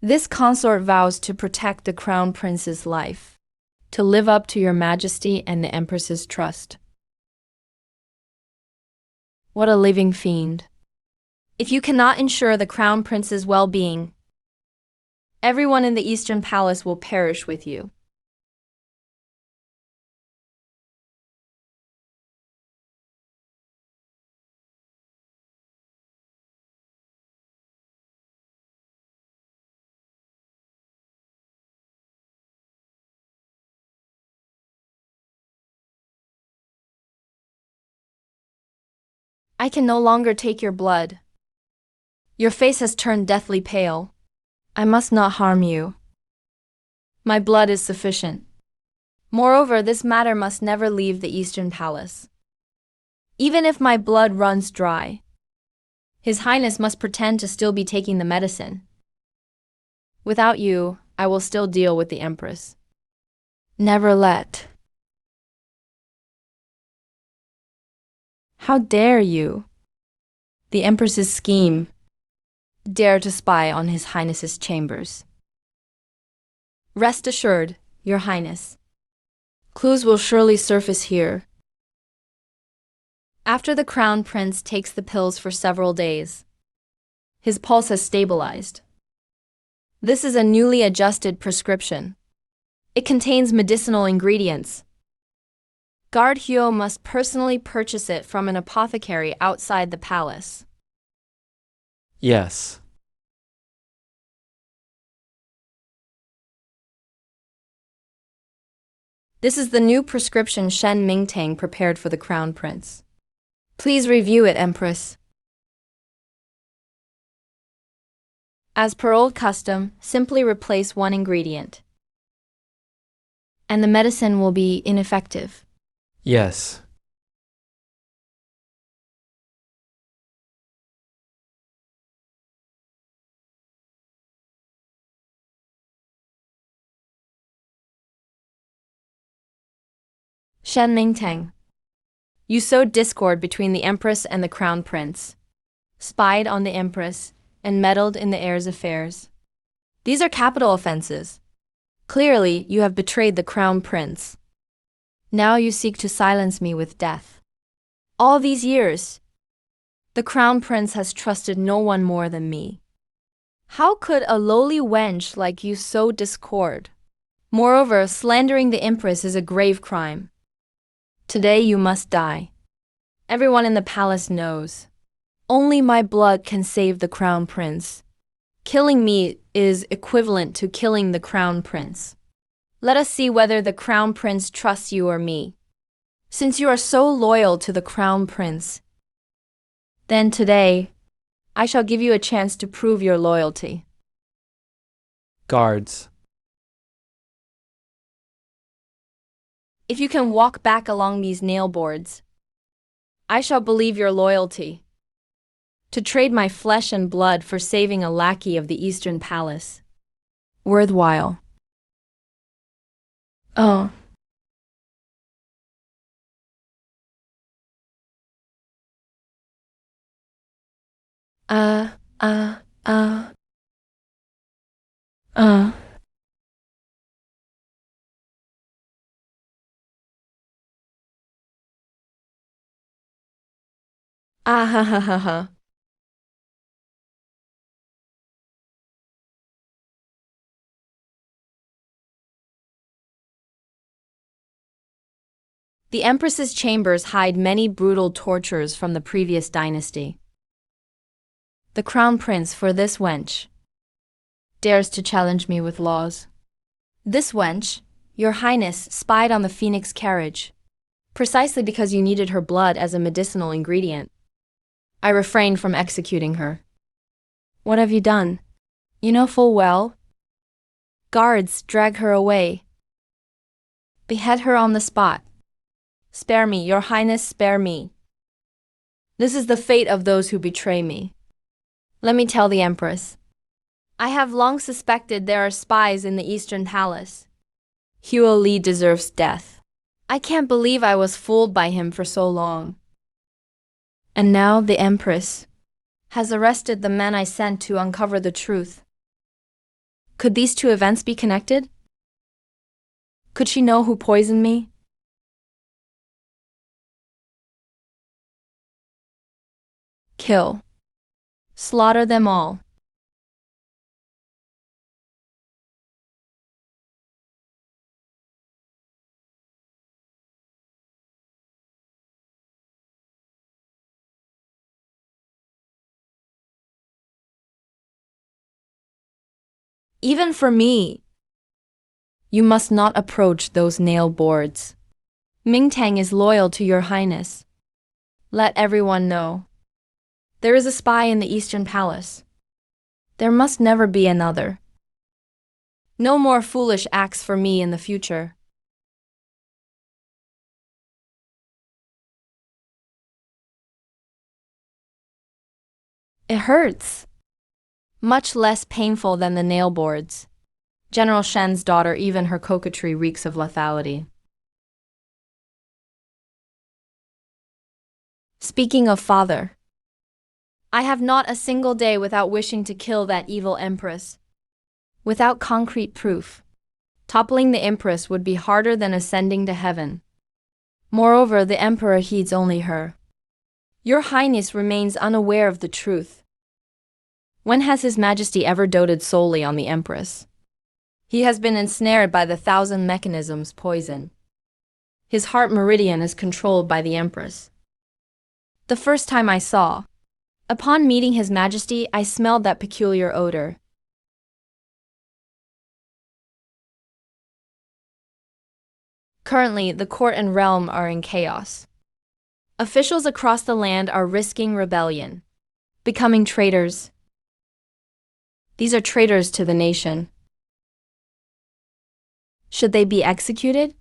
This consort vows to protect the crown prince's life, to live up to your majesty and the empress's trust. What a living fiend. If you cannot ensure the crown prince's well-being, everyone in the Eastern Palace will perish with you. I can no longer take your blood. Your face has turned deathly pale. I must not harm you. My blood is sufficient. Moreover, this matter must never leave the Eastern Palace. Even if my blood runs dry, His Highness must pretend to still be taking the medicine. Without you, I will still deal with the Empress. Never let. How dare you? The Empress's scheme. Dare to spy on His Highness's chambers. Rest assured, Your Highness. Clues will surely surface here. After the Crown Prince takes the pills for several days, his pulse has stabilized. This is a newly adjusted prescription. It contains medicinal ingredients. Guard Hyo must personally purchase it from an apothecary outside the palace. Yes. This is the new prescription Shen Mingtang prepared for the Crown Prince. Please review it, Empress. As per old custom, simply replace one ingredient, and the medicine will be ineffective. Yes. Shen Mingtang. You sowed discord between the Empress and the Crown Prince, spied on the Empress, and meddled in the heir's affairs. These are capital offenses. Clearly, you have betrayed the Crown Prince. Now you seek to silence me with death. All these years, the Crown Prince has trusted no one more than me. How could a lowly wench like you sow discord? Moreover, slandering the Empress is a grave crime. Today you must die. Everyone in the palace knows. Only my blood can save the Crown Prince. Killing me is equivalent to killing the Crown Prince. Let us see whether the Crown Prince trusts you or me. Since you are so loyal to the Crown Prince, then today, I shall give you a chance to prove your loyalty. Guards. If you can walk back along these nail boards, I shall believe your loyalty. To trade my flesh and blood for saving a lackey of the Eastern Palace. Worthwhile. Oh. Ah, ah, ah. Ah. Ah ha ha ha ha. The Empress's chambers hide many brutal tortures from the previous dynasty. The crown prince for this wench dares to challenge me with laws. This wench, your highness, spied on the phoenix carriage, precisely because you needed her blood as a medicinal ingredient. I refrained from executing her. What have you done? You know full well. Guards, drag her away. Behead her on the spot. Spare me, your highness, spare me. This is the fate of those who betray me. Let me tell the Empress. I have long suspected there are spies in the Eastern Palace. Huo Li deserves death. I can't believe I was fooled by him for so long. And now the Empress has arrested the men I sent to uncover the truth. Could these two events be connected? Could she know who poisoned me? Kill. Slaughter them all. Even for me. You must not approach those nail boards. Mingtang is loyal to your highness. Let everyone know. There is a spy in the Eastern Palace. There must never be another. No more foolish acts for me in the future. It hurts. Much less painful than the nail boards. General Shen's daughter, even her coquetry reeks of lethality. Speaking of father, I have not a single day without wishing to kill that evil Empress. Without concrete proof, toppling the Empress would be harder than ascending to heaven. Moreover, the Emperor heeds only her. Your Highness remains unaware of the truth. When has His Majesty ever doted solely on the Empress? He has been ensnared by the thousand mechanisms poison. His heart meridian is controlled by the Empress. The first time I saw, upon meeting His Majesty, I smelled that peculiar odor. Currently, the court and realm are in chaos. Officials across the land are risking rebellion, becoming traitors. These are traitors to the nation. Should they be executed?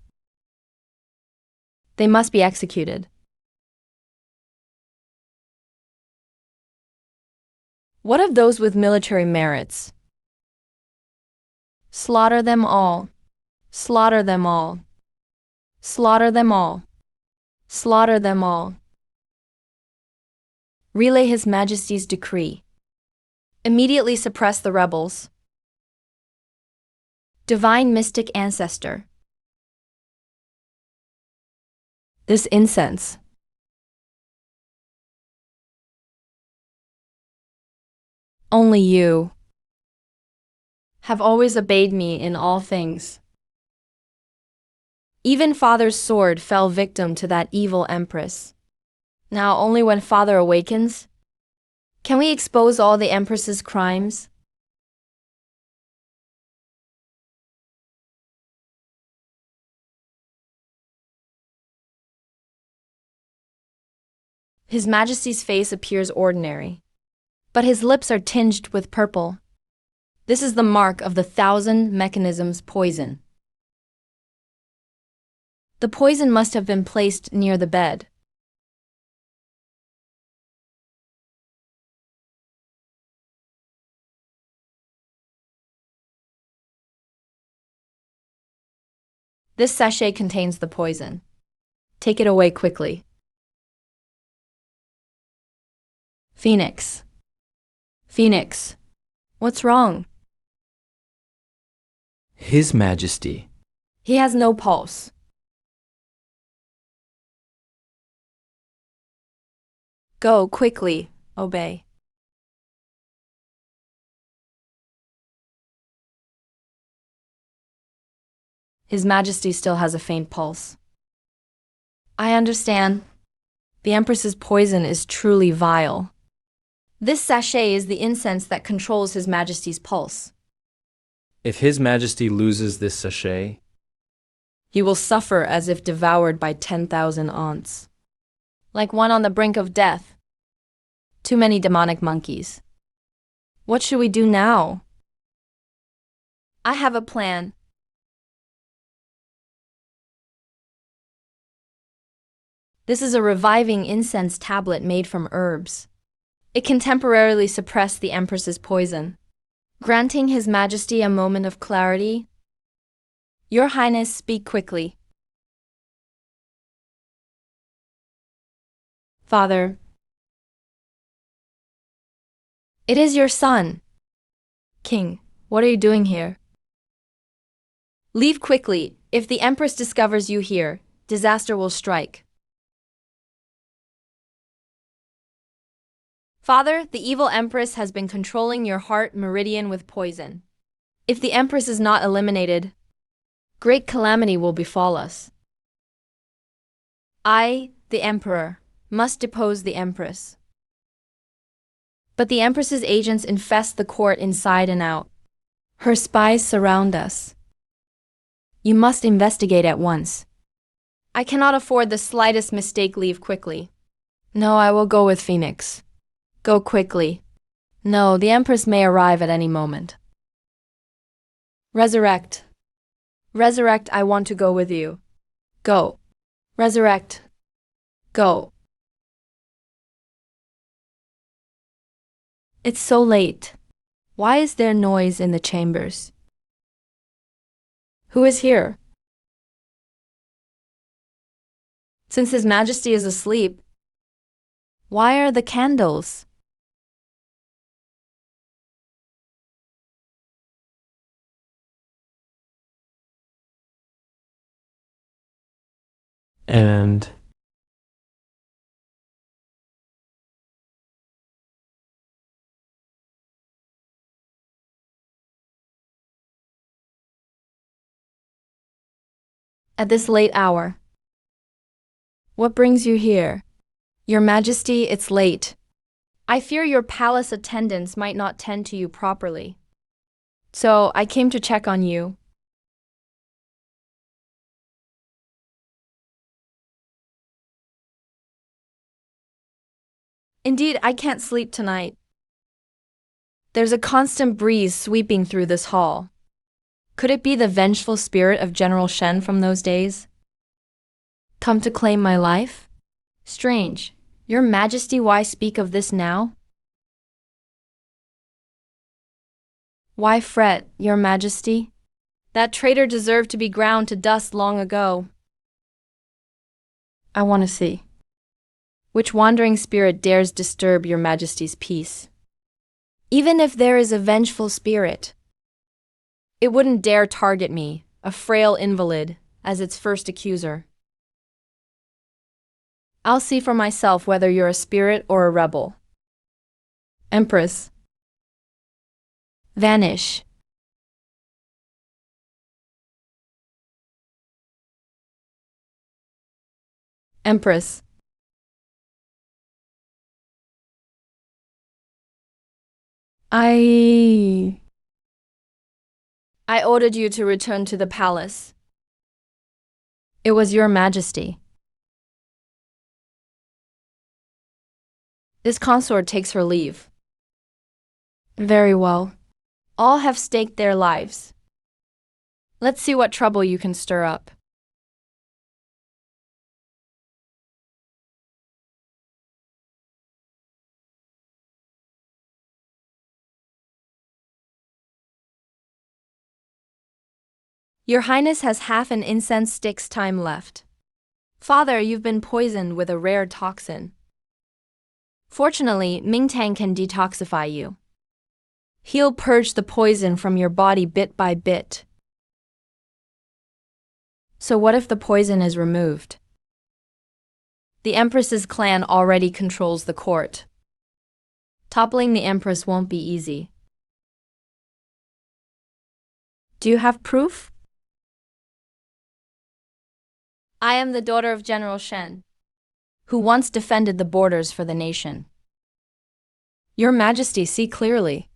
They must be executed. What of those with military merits? Slaughter them all. Slaughter them all. Slaughter them all. Slaughter them all. Relay His Majesty's decree. Immediately suppress the rebels. Divine mystic ancestor. This incense. Only you have always obeyed me in all things. Even Father's sword fell victim to that evil Empress. Now only when Father awakens, can we expose all the Empress's crimes? His Majesty's face appears ordinary, but his lips are tinged with purple. This is the mark of the thousand mechanisms poison. The poison must have been placed near the bed. This sachet contains the poison. Take it away quickly. Phoenix. Phoenix. What's wrong? His Majesty. He has no pulse. Go quickly, obey. His Majesty still has a faint pulse. I understand. The Empress's poison is truly vile. This sachet is the incense that controls His Majesty's pulse. If His Majesty loses this sachet, He will suffer as if devoured by 10,000 ants. Like one on the brink of death. Too many demonic monkeys. What should we do now? I have a plan. This is a reviving incense tablet made from herbs. It can temporarily suppress the Empress's poison, granting His Majesty a moment of clarity. Your Highness, speak quickly. Father, it is your son. King, what are you doing here? Leave quickly. If the Empress discovers you here, disaster will strike. Father, the evil Empress has been controlling your heart meridian with poison. If the Empress is not eliminated, great calamity will befall us. I, the Emperor, must depose the Empress. But the Empress's agents infest the court inside and out. Her spies surround us. You must investigate at once. I cannot afford the slightest mistake. Leave quickly. No, I will go with Phoenix. Go quickly. No, the Empress may arrive at any moment. Resurrect. Resurrect, I want to go with you. Go. Resurrect. Go. It's so late. Why is there noise in the chambers? Who is here? Since His Majesty is asleep, why are the candles? and At this late hour. What brings you here? Your Majesty, it's late. I fear your palace attendants might not tend to you properly. So I came to check on you. Indeed, I can't sleep tonight. There's a constant breeze sweeping through this hall. Could it be the vengeful spirit of General Shen from those days? Come to claim my life? Strange. Your Majesty, why speak of this now? Why fret, Your Majesty? That traitor deserved to be ground to dust long ago. I want to see. Which wandering spirit dares disturb Your Majesty's peace? Even if there is a vengeful spirit, it wouldn't dare target me, a frail invalid, as its first accuser. I'll see for myself whether you're a spirit or a rebel. Empress. Vanish. Empress. I ordered you to return to the palace. It was Your Majesty. This consort takes her leave. Very well. All have staked their lives. Let's see what trouble you can stir up. Your Highness has half an incense stick's time left. Father, you've been poisoned with a rare toxin. Fortunately, Mingtang can detoxify you. He'll purge the poison from your body bit by bit. So what if the poison is removed? The Empress's clan already controls the court. Toppling the Empress won't be easy. Do you have proof? I am the daughter of General Shen, who once defended the borders for the nation. Your Majesty, see clearly.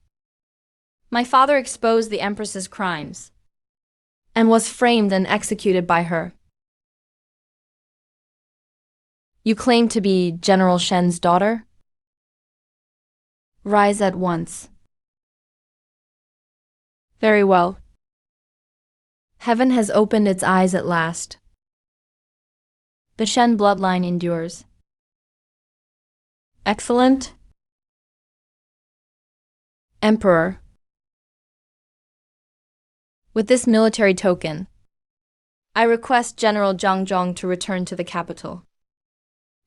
My father exposed the Empress's crimes and was framed and executed by her. You claim to be General Shen's daughter? Rise at once. Very well. Heaven has opened its eyes at last. The Shen bloodline endures. Excellent. Emperor. With this military token, I request General Zhang Zhong to return to the capital.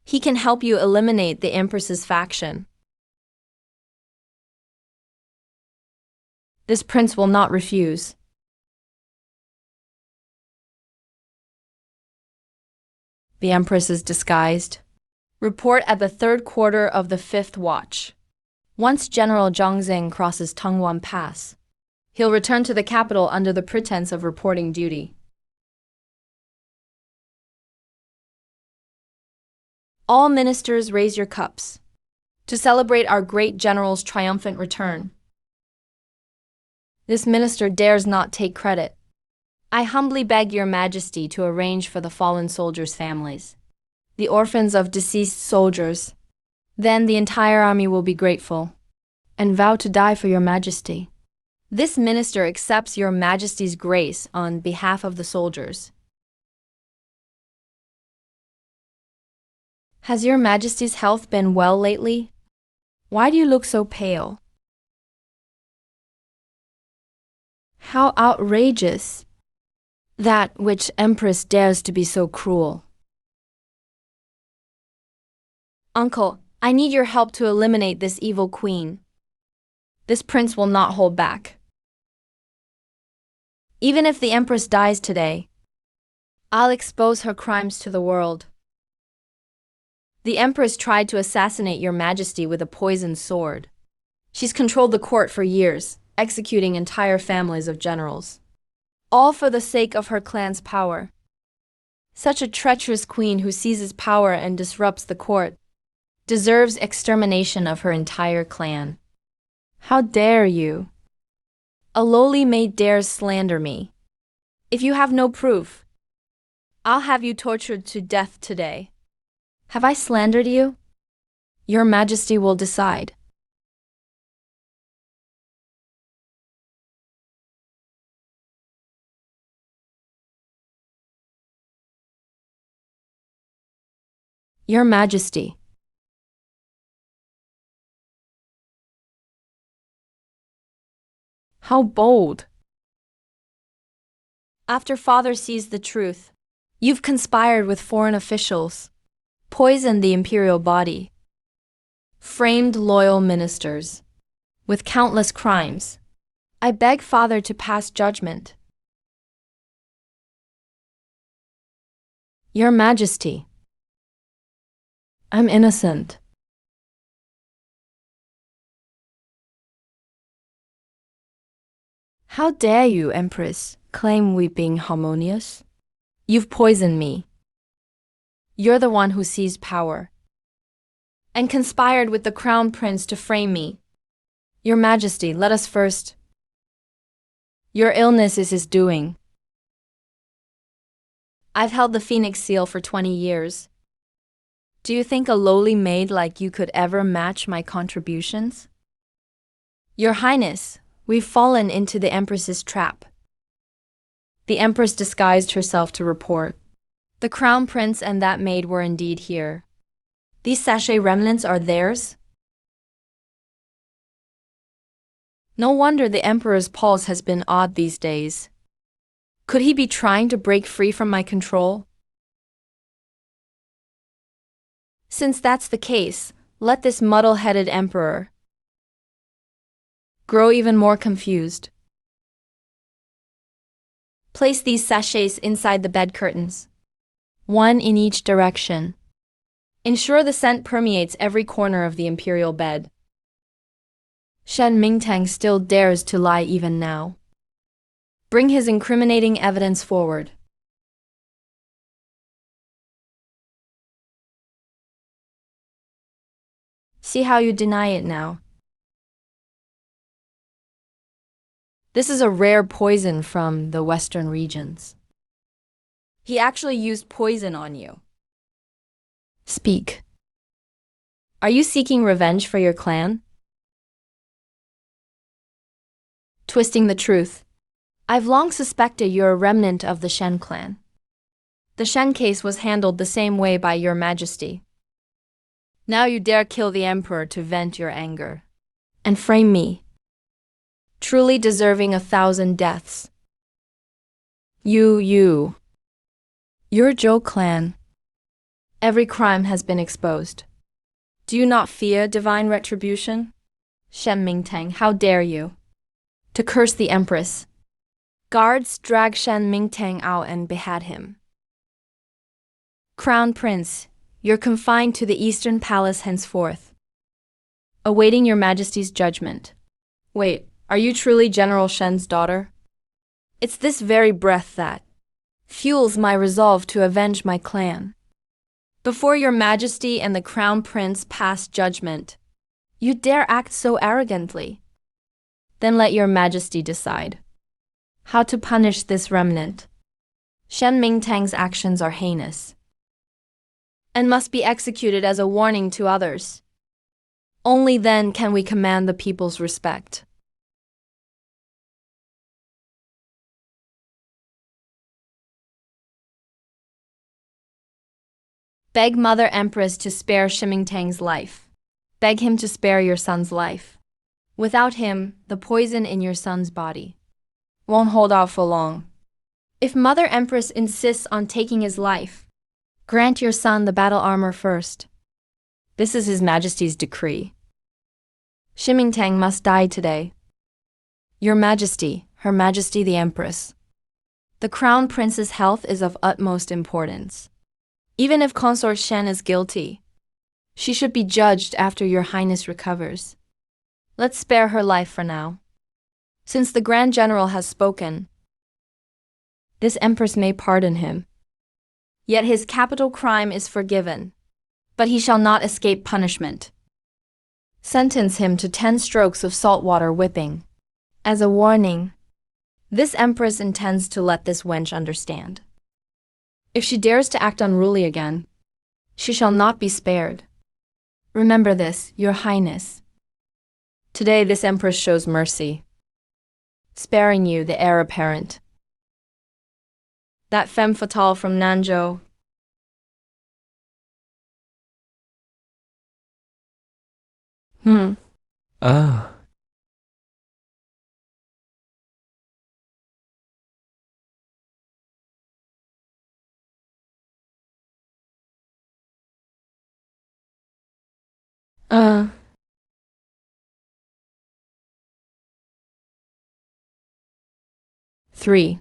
He can help you eliminate the Empress's faction. This prince will not refuse. The Empress is disguised. Report at the third quarter of the fifth watch. Once General Zhang Zheng crosses Tongwan Pass, he'll return to the capital under the pretense of reporting duty. All ministers raise your cups to celebrate our great general's triumphant return. This minister dares not take credit. I humbly beg your Majesty to arrange for the fallen soldiers' families, the orphans of deceased soldiers. Then the entire army will be grateful and vow to die for your Majesty. This minister accepts your Majesty's grace on behalf of the soldiers. Has your Majesty's health been well lately? Why do you look so pale? How outrageous! That which Empress dares to be so cruel. Uncle, I need your help to eliminate this evil queen. This prince will not hold back. Even if the Empress dies today, I'll expose her crimes to the world. The Empress tried to assassinate your Majesty with a poisoned sword. She's controlled the court for years, executing entire families of generals, all for the sake of her clan's power. Such a treacherous queen who seizes power and disrupts the court deserves extermination of her entire clan. How dare you? A lowly maid dares slander me. If you have no proof, I'll have you tortured to death today. Have I slandered you? Your Majesty will decide. Your Majesty. How bold! After father sees the truth, you've conspired with foreign officials, poisoned the imperial body, framed loyal ministers, with countless crimes. I beg father to pass judgment. Your Majesty. I'm innocent. How dare you, Empress, claim we being harmonious? You've poisoned me. You're the one who seized power and conspired with the crown prince to frame me. Your Majesty, let us first. Your illness is his doing. I've held the Phoenix Seal for 20 years. Do you think a lowly maid like you could ever match my contributions? Your Highness, we've fallen into the Empress's trap. The Empress disguised herself to report. The Crown Prince and that maid were indeed here. These sachet remnants are theirs? No wonder the Emperor's pulse has been odd these days. Could he be trying to break free from my control? Since that's the case, let this muddle-headed Emperor grow even more confused. Place these sachets inside the bed curtains, one in each direction. Ensure the scent permeates every corner of the imperial bed. Shen Mingtang still dares to lie even now. Bring his incriminating evidence forward. See how you deny it now. This is a rare poison from the western regions. He actually used poison on you. Speak. Are you seeking revenge for your clan? Twisting the truth. I've long suspected you're a remnant of the Shen clan. The Shen case was handled the same way by your majesty. Now you dare kill the emperor to vent your anger. And frame me. Truly deserving 1,000 deaths. You're Zhou clan. Every crime has been exposed. Do you not fear divine retribution? Shen Mingtang, how dare you? To curse the Empress. Guards drag Shen Mingtang out and behead him. Crown Prince, you're confined to the Eastern Palace henceforth, awaiting your Majesty's judgment. Wait, are you truly General Shen's daughter? It's this very breath that fuels my resolve to avenge my clan. Before your Majesty and the Crown Prince pass judgment, you dare act so arrogantly. Then let your Majesty decide how to punish this remnant. Shen Mingtang's actions are heinous and must be executed as a warning to others. Only then can we command the people's respect. Beg Mother Empress to spare Shimingtang's life. Beg him to spare your son's life. Without him, the poison in your son's body won't hold out for long. If Mother Empress insists on taking his life, grant your son the battle armor first. This is His Majesty's decree. Shimingtang must die today. Your Majesty, Her Majesty the Empress. The Crown Prince's health is of utmost importance. Even if Consort Shen is guilty, she should be judged after Your Highness recovers. Let's spare her life for now. Since the Grand General has spoken, this Empress may pardon him. Yet his capital crime is forgiven, but he shall not escape punishment. Sentence him to 10 strokes of saltwater whipping. As a warning, this Empress intends to let this wench understand. If she dares to act unruly again, she shall not be spared. Remember this, Your Highness. Today this Empress shows mercy, sparing you the heir apparent. That femme fatale from Nanzhou. Ah. Uh. 3.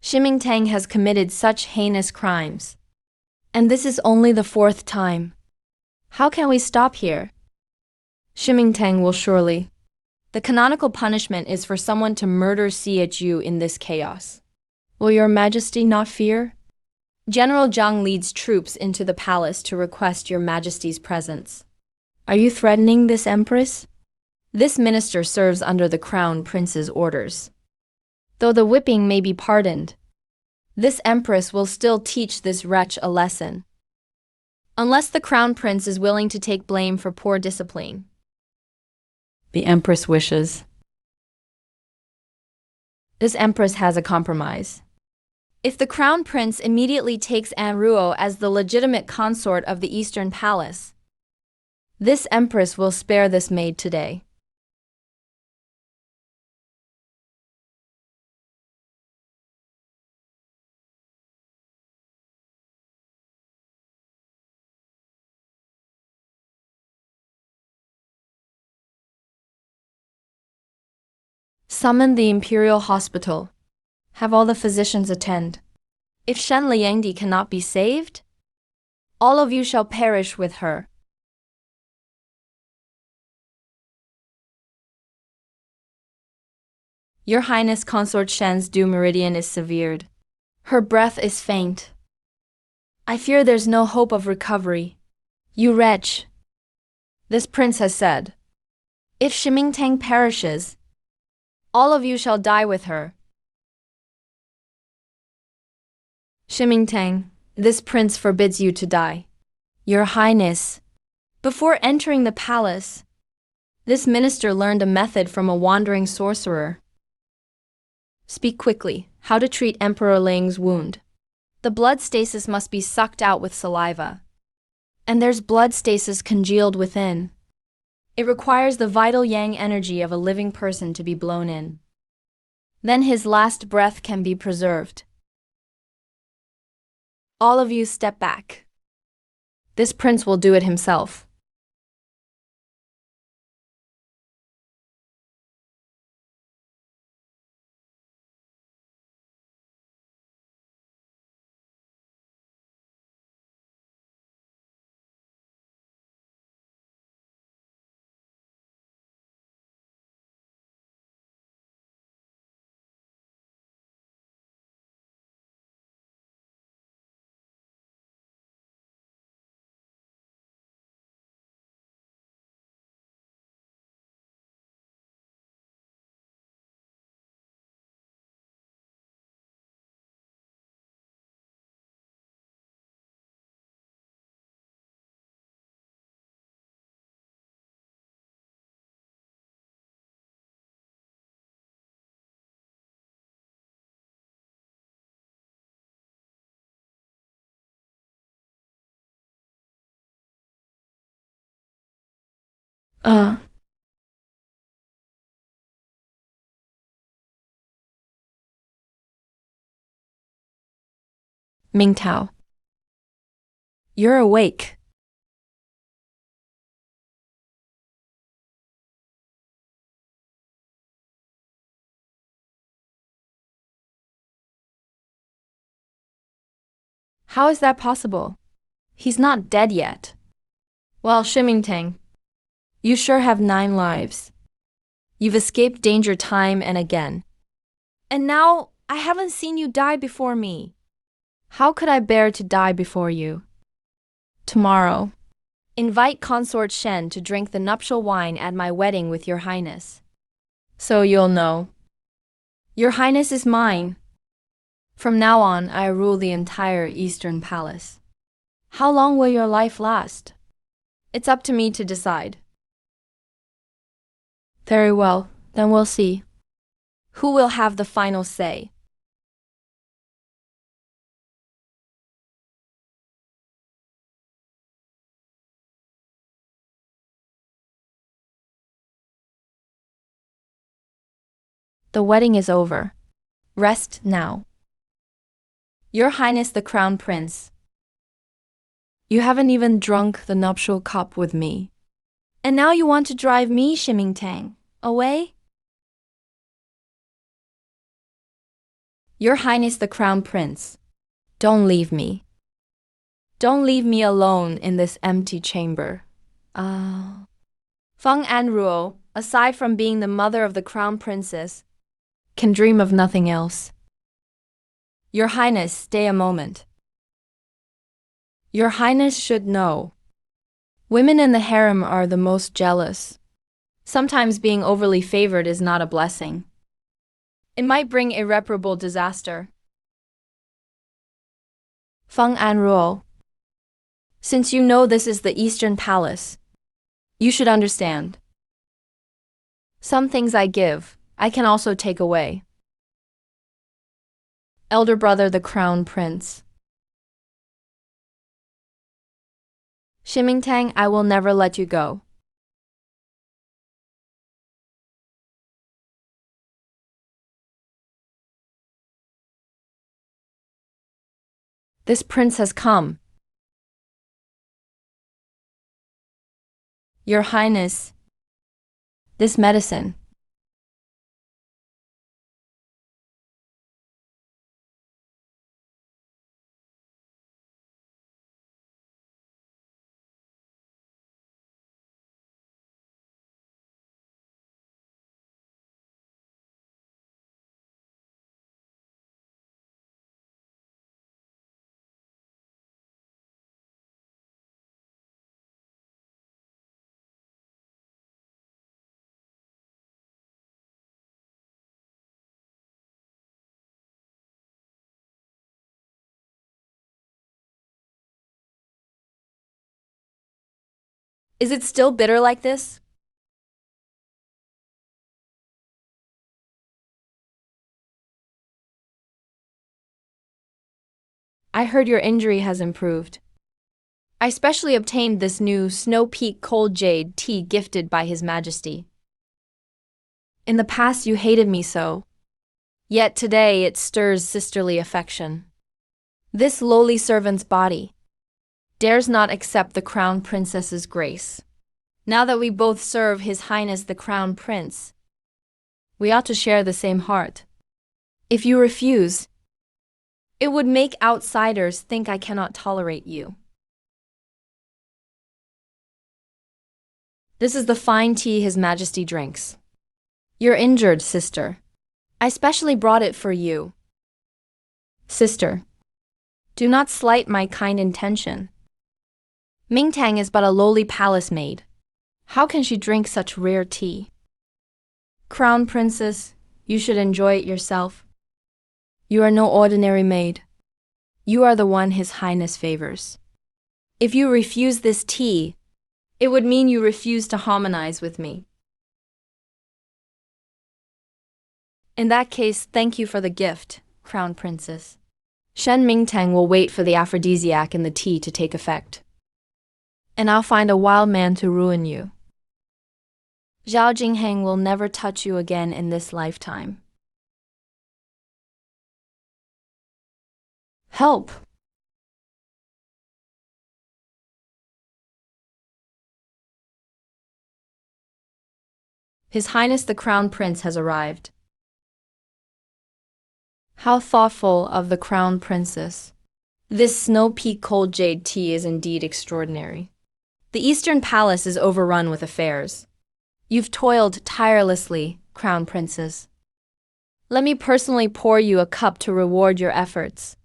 Shimingtang has committed such heinous crimes. And this is only the 4th time. How can we stop here? Shimingtang will surely. The canonical punishment is for someone to murder CHU in this chaos. Will Your Majesty not fear? General Zhang leads troops into the palace to request Your Majesty's presence. Are you threatening this Empress? This minister serves under the Crown Prince's orders. Though the whipping may be pardoned, this Empress will still teach this wretch a lesson. Unless the Crown Prince is willing to take blame for poor discipline. The Empress wishes. This Empress has a compromise. If the Crown Prince immediately takes Anruo as the legitimate consort of the Eastern Palace, this Empress will spare this maid today. Summon the imperial hospital. Have all the physicians attend. If Shen Liangdi cannot be saved, all of you shall perish with her. Your Highness Consort Shen's due meridian is severed. Her breath is faint. I fear there's no hope of recovery. You wretch. This prince has said, if Shimingtang perishes, all of you shall die with her. Shimingtang, this prince forbids you to die. Your Highness, before entering the palace, this minister learned a method from a wandering sorcerer. Speak quickly, how to treat Emperor Ling's wound. The blood stasis must be sucked out with saliva. And there's blood stasis congealed within. It requires the vital yang energy of a living person to be blown in. Then his last breath can be preserved. All of you step back. This prince will do it himself. Mingtao. You're awake. How is that possible? He's not dead yet. Well, Shimingtang, you sure have 9 lives. You've escaped danger time and again. And now, I haven't seen you die before me. How could I bear to die before you? Tomorrow, invite Consort Shen to drink the nuptial wine at my wedding with Your Highness. So you'll know. Your Highness is mine. From now on, I rule the entire Eastern Palace. How long will your life last? It's up to me to decide. Very well, then we'll see. Who will have the final say? The wedding is over. Rest now. Your Highness the Crown Prince, you haven't even drunk the nuptial cup with me. And now you want to drive me, Shimingtang, away? Your Highness the Crown Prince, don't leave me. Don't leave me alone in this empty chamber. Feng Anruo, aside from being the mother of the Crown Princess, can dream of nothing else. Your Highness, stay a moment. Your Highness should know. Women in the harem are the most jealous. Sometimes being overly favored is not a blessing. It might bring irreparable disaster. Feng Anruo, since you know this is the Eastern Palace, you should understand. Some things I give, I can also take away. Elder brother the Crown Prince. Shimingtang, I will never let you go. This prince has come. Your Highness, this medicine. Is it still bitter like this? I heard your injury has improved. I specially obtained this new Snow Peak Cold Jade tea gifted by His Majesty. In the past you hated me so, yet today it stirs sisterly affection. This lowly servant's body dares not accept the Crown Princess's grace. Now that we both serve His Highness the Crown Prince, we ought to share the same heart. If you refuse, it would make outsiders think I cannot tolerate you. This is the fine tea His Majesty drinks. You're injured, sister. I specially brought it for you. Sister, do not slight my kind intention. Mingtang is but a lowly palace maid. How can she drink such rare tea? Crown Princess, you should enjoy it yourself. You are no ordinary maid. You are the one His Highness favors. If you refuse this tea, it would mean you refuse to harmonize with me. In that case, thank you for the gift, Crown Princess. Shen Mingtang will wait for the aphrodisiac in the tea to take effect. And I'll find a wild man to ruin you. Zhao Jingheng will never touch you again in this lifetime. Help! His Highness the Crown Prince has arrived. How thoughtful of the Crown Princess. This Snow Peak Cold Jade tea is indeed extraordinary. The Eastern Palace is overrun with affairs. You've toiled tirelessly, Crown Princess. Let me personally pour you a cup to reward your efforts.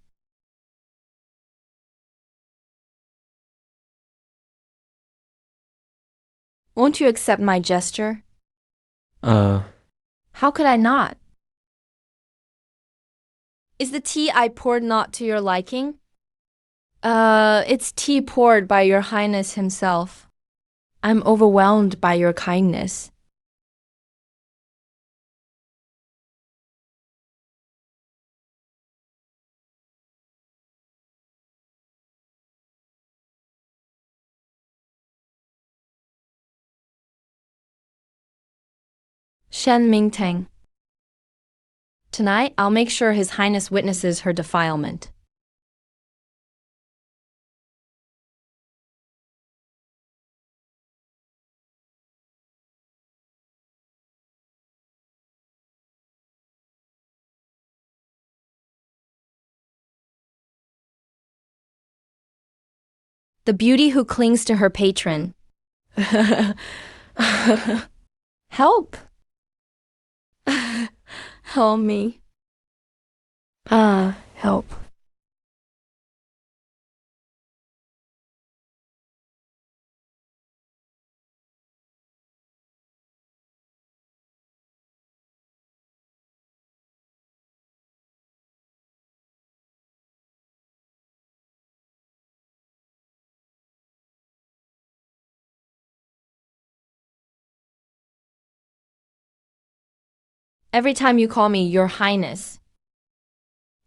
Won't you accept my gesture? How could I not? Is the tea I poured not to your liking? It's tea poured by your Highness himself. I'm overwhelmed by your kindness. Shen Mingtang. Tonight, I'll make sure His Highness witnesses her defilement. The beauty who clings to her patron. Help! Help me. Help. Every time you call me Your Highness,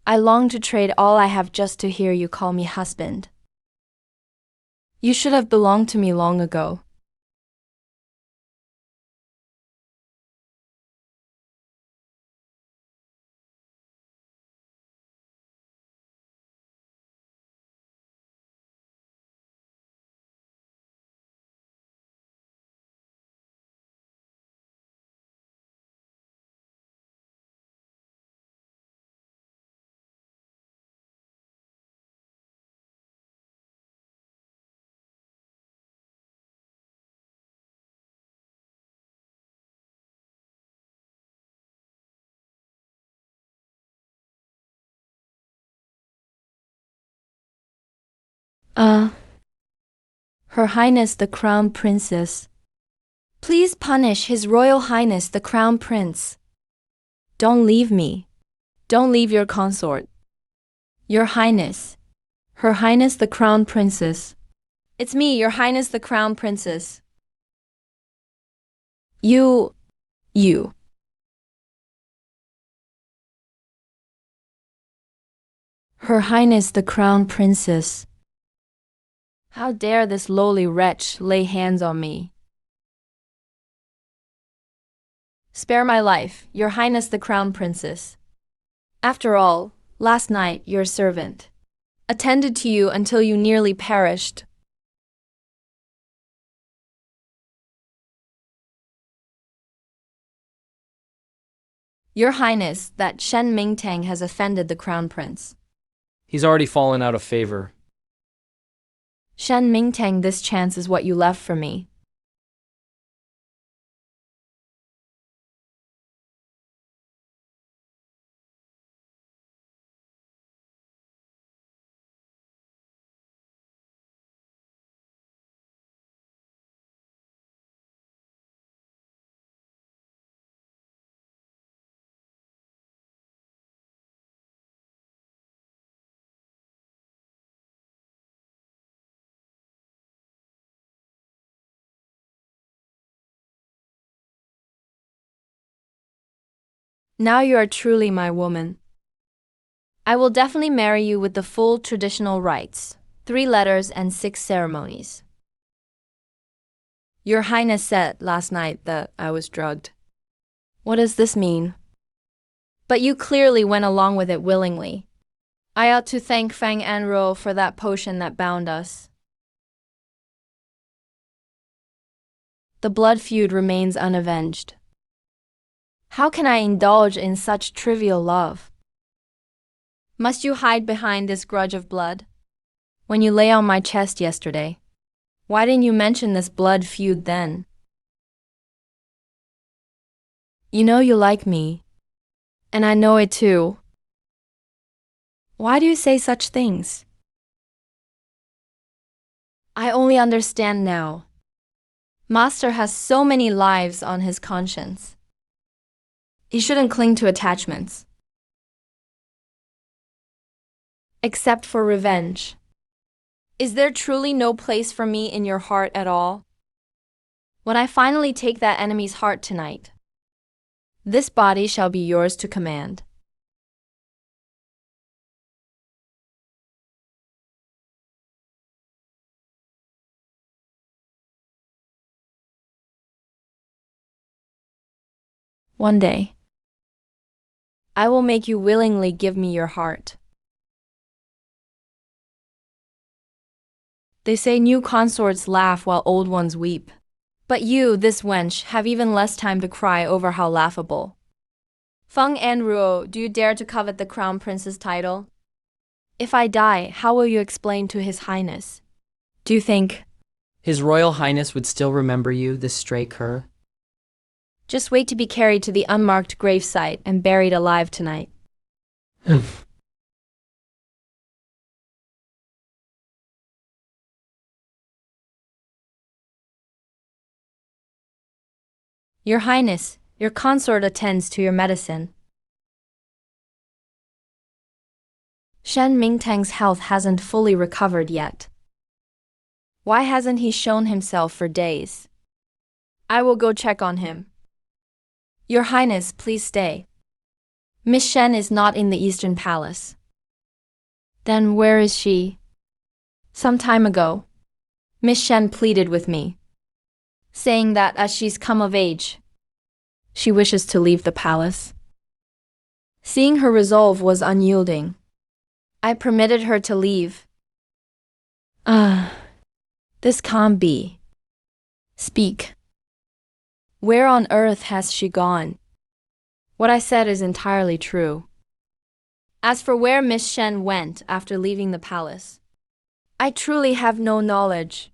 I long to trade all I have just to hear you call me husband. You should have belonged to me long ago. Her Highness the Crown Princess. Please punish His Royal Highness the Crown Prince. Don't leave me. Don't leave your consort. Your Highness. Her Highness the Crown Princess. It's me, Your Highness the Crown Princess. You. Her Highness the Crown Princess. How dare this lowly wretch lay hands on me? Spare my life, Your Highness the Crown Princess. After all, last night your servant attended to you until you nearly perished. Your Highness, that Shen Mingtang has offended the Crown Prince. He's already fallen out of favor. Shen Mingtang, this chance is what you left for me. Now you are truly my woman. I will definitely marry you with the full traditional rites, 3 letters and 6 ceremonies. Your Highness said last night that I was drugged. What does this mean? But you clearly went along with it willingly. I ought to thank Fang Anruo for that potion that bound us. The blood feud remains unavenged. How can I indulge in such trivial love? Must you hide behind this grudge of blood? When you lay on my chest yesterday, why didn't you mention this blood feud then? You know you like me, and I know it too. Why do you say such things? I only understand now. Master has so many lives on his conscience. He shouldn't cling to attachments. Except for revenge. Is there truly no place for me in your heart at all? When I finally take that enemy's heart tonight, this body shall be yours to command. One day, I will make you willingly give me your heart. They say new consorts laugh while old ones weep. But you, this wench, have even less time to cry over how laughable. Feng Anruo, do you dare to covet the Crown Prince's title? If I die, how will you explain to His Highness? Do you think His Royal Highness would still remember you, this stray cur? just wait to be carried to the unmarked gravesite and buried alive tonight? Your Highness, your consort attends to your medicine. Shen Mingtang's health hasn't fully recovered yet. Why hasn't he shown himself for days? I will go check on him. Your Highness, please stay. Miss Shen is not in the Eastern Palace. Then where is she? Some time ago, Miss Shen pleaded with me, saying that as she's come of age, she wishes to leave the palace. Seeing her resolve was unyielding, I permitted her to leave. This can't be. Speak. Where on earth has she gone? What I said is entirely true. As for where Miss Shen went after leaving the palace, I truly have no knowledge.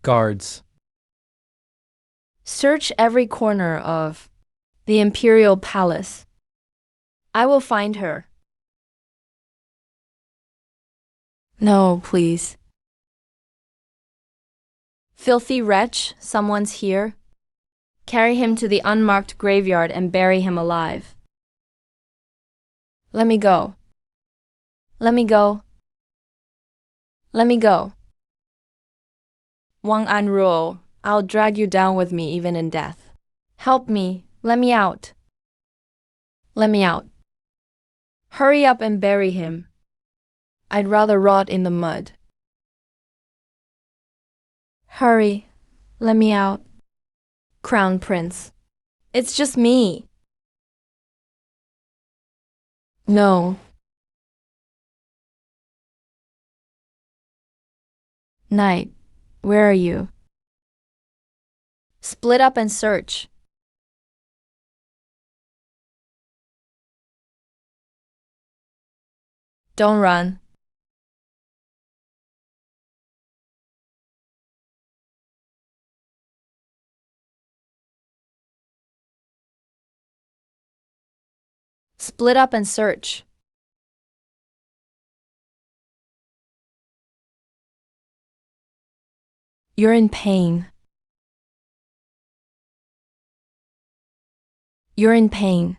Guards. Search every corner of the Imperial Palace. I will find her. No, please. Filthy wretch, someone's here. Carry him to the unmarked graveyard and bury him alive. Let me go. Let me go. Let me go. Wang Anruo, I'll drag you down with me even in death. Help me. Let me out. Let me out. Hurry up and bury him. I'd rather rot in the mud. Hurry. Let me out. Crown Prince. It's just me. No. Night. Where are you? Split up and search. Don't run. Split up and search. You're in pain. You're in pain.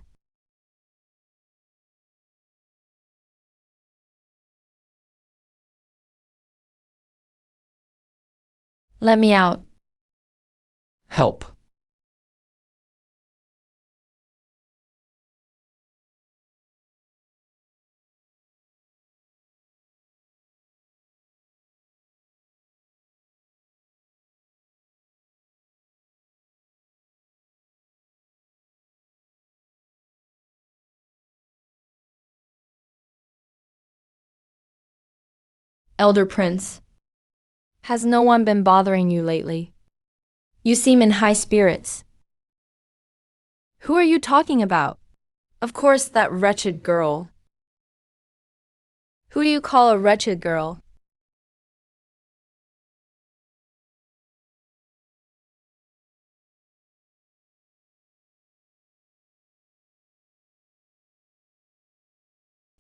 Let me out. Help. Elder Prince. Has no one been bothering you lately? You seem in high spirits. Who are you talking about? Of course, that wretched girl. Who do you call a wretched girl?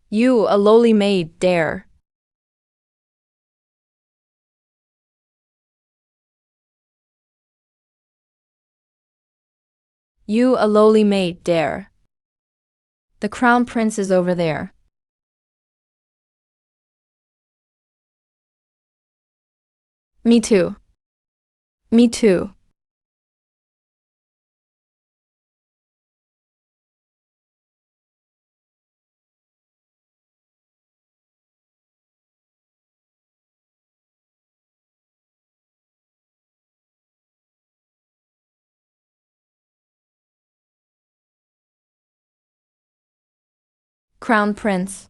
You, a lowly maid, dare. You, a lowly maid, dare. The crown prince is over there. Me too. Me too. Crown Prince.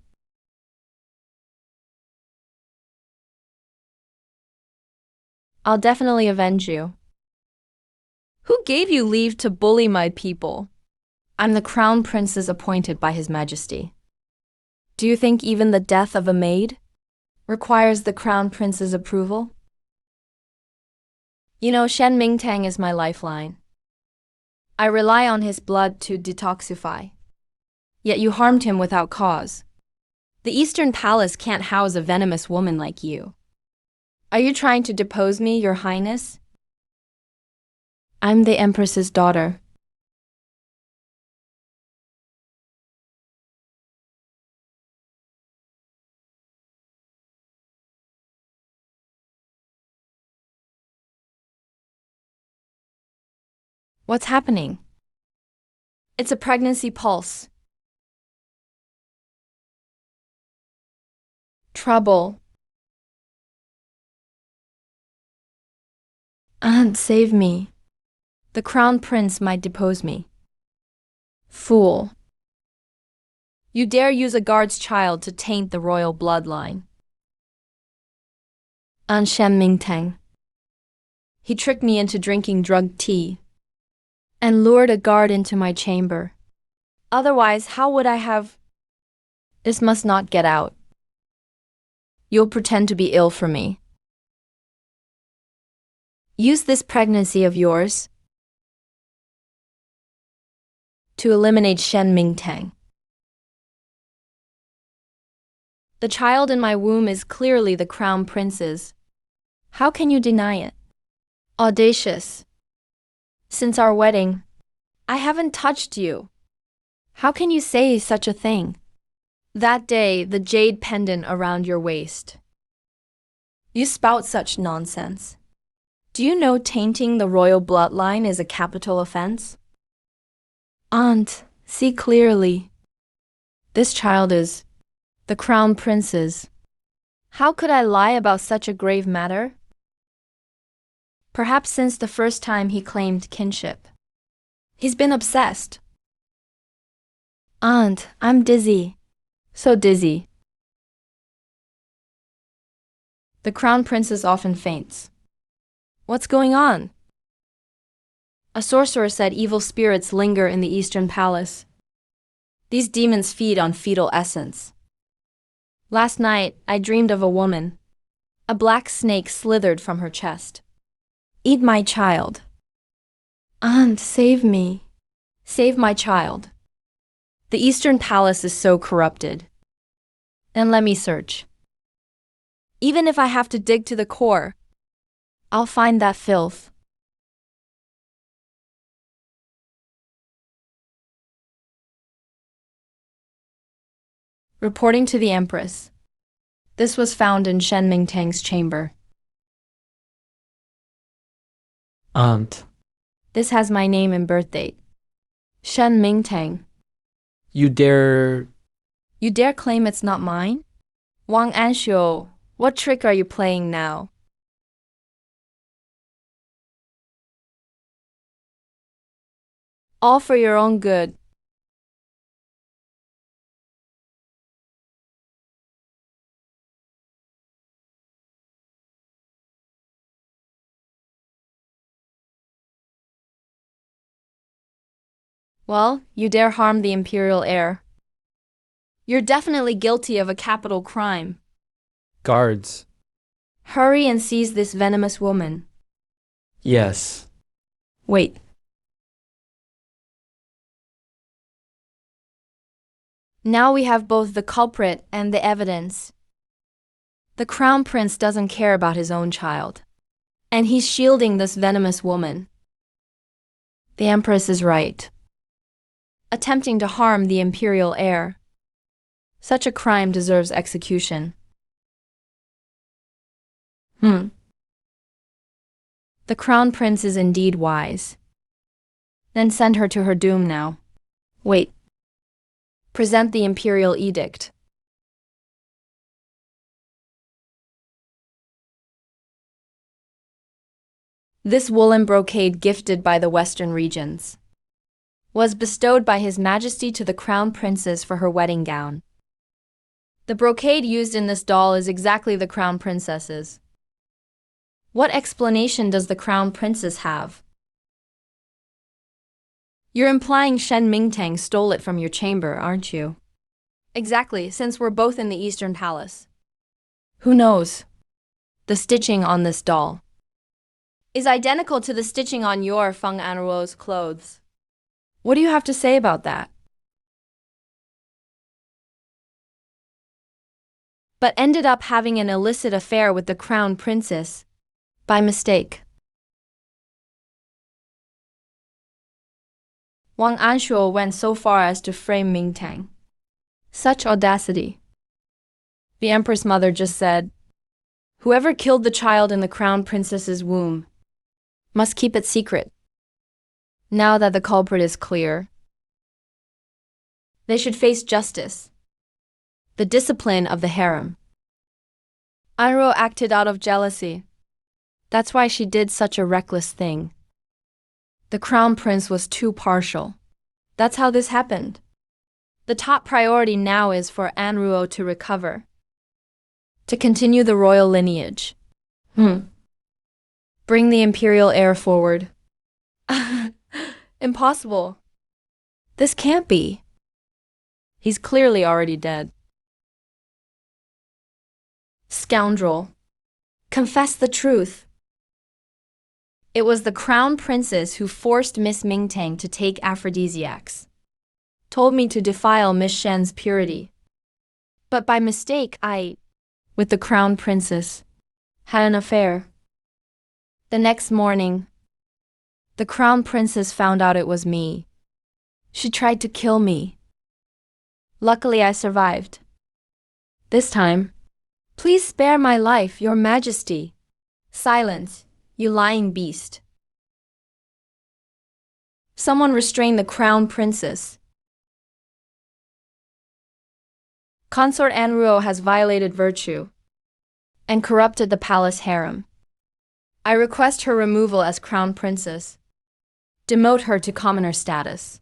I'll definitely avenge you. Who gave you leave to bully my people? I'm the crown princess appointed by His Majesty. Do you think even the death of a maid requires the crown prince's approval? You know, Shen Mingtang is my lifeline. I rely on his blood to detoxify. Yet you harmed him without cause. The Eastern Palace can't house a venomous woman like you. Are you trying to depose me, Your Highness? I'm the Empress's daughter. What's happening? It's a pregnancy pulse. Trouble. Aunt, save me. The crown prince might depose me. Fool. You dare use a guard's child to taint the royal bloodline. Aunt Shen Mingtang. He tricked me into drinking drugged tea and lured a guard into my chamber. Otherwise, how would I have... This must not get out. You'll pretend to be ill for me. Use this pregnancy of yours to eliminate Shen Mingtang. The child in my womb is clearly the crown prince's. How can you deny it? Audacious. Since our wedding, I haven't touched you. How can you say such a thing? That day, the jade pendant around your waist. You spout such nonsense. Do you know tainting the royal bloodline is a capital offense? Aunt, see clearly. This child is the crown prince's. How could I lie about such a grave matter? Perhaps since the first time he claimed kinship. He's been obsessed. Aunt, I'm dizzy. So dizzy. The crown princess often faints. What's going on? A sorcerer said evil spirits linger in the Eastern Palace. These demons feed on fetal essence. Last night, I dreamed of a woman. A black snake slithered from her chest. Eat my child. Aunt, save me. Save my child. The Eastern Palace is so corrupted. And let me search. Even if I have to dig to the core, I'll find that filth. Reporting to the Empress. This was found in Shen Mingtang's chamber. Aunt, This has my name and birth date. Shen Mingtang. You dare... You dare claim it's not mine? Wang Anshuo, what trick are you playing now? All for your own good. Well, you dare harm the imperial heir. You're definitely guilty of a capital crime. Guards. Hurry and seize this venomous woman. Yes. Wait. Now we have both the culprit and the evidence. The crown prince doesn't care about his own child. And he's shielding this venomous woman. The Empress is right. Attempting to harm the imperial heir. Such a crime deserves execution. The crown prince is indeed wise. Then send her to her doom now. Wait. Present the imperial edict. This woolen brocade gifted by the Western regions was bestowed by His Majesty to the crown princess for her wedding gown. The brocade used in this doll is exactly the crown princess's. What explanation does the crown princess have? You're implying Shen Mingtang stole it from your chamber, aren't you? Exactly, since we're both in the Eastern Palace. Who knows? The stitching on this doll is identical to the stitching on your Feng Anruo's clothes. What do you have to say about that? But ended up having an illicit affair with the crown princess by mistake. Wang Anshuo went so far as to frame Mingtang. Such audacity. The Empress mother just said, "Whoever killed the child in the crown princess's womb must keep it secret." Now that the culprit is clear, they should face justice. The discipline of the harem. Anruo acted out of jealousy. That's why she did such a reckless thing. The crown prince was too partial. That's how this happened. The top priority now is for Anruo to recover. To continue the royal lineage. Bring the imperial heir forward. Impossible. This can't be. He's clearly already dead. Scoundrel. Confess the truth. It was the crown princess who forced Miss Mingtang to take aphrodisiacs. Told me to defile Miss Shen's purity. But by mistake, with the crown princess, had an affair. The next morning, the crown princess found out it was me. She tried to kill me. Luckily, I survived. This time, please spare my life, your majesty. Silence, you lying beast. Someone restrain the crown princess. Consort Anruo has violated virtue and corrupted the palace harem. I request her removal as crown princess. Demote her to commoner status.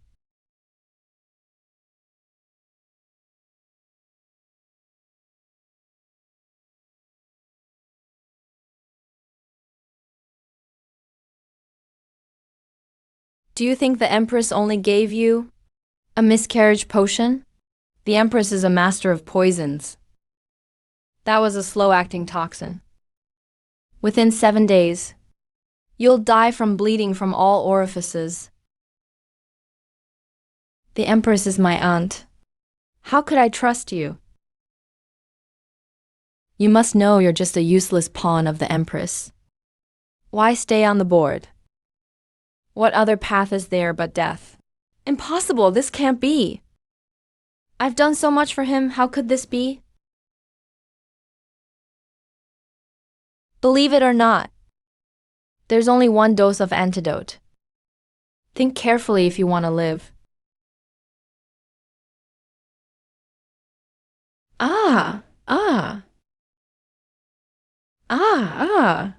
Do you think the Empress only gave you a miscarriage potion? The Empress is a master of poisons. That was a slow-acting toxin. Within 7 days, you'll die from bleeding from all orifices. The Empress is my aunt. How could I trust you? You must know you're just a useless pawn of the Empress. Why stay on the board? What other path is there but death? Impossible, this can't be. I've done so much for him, how could this be? Believe it or not, there's only one dose of antidote. Think carefully if you want to live. Ah, ah. Ah, ah.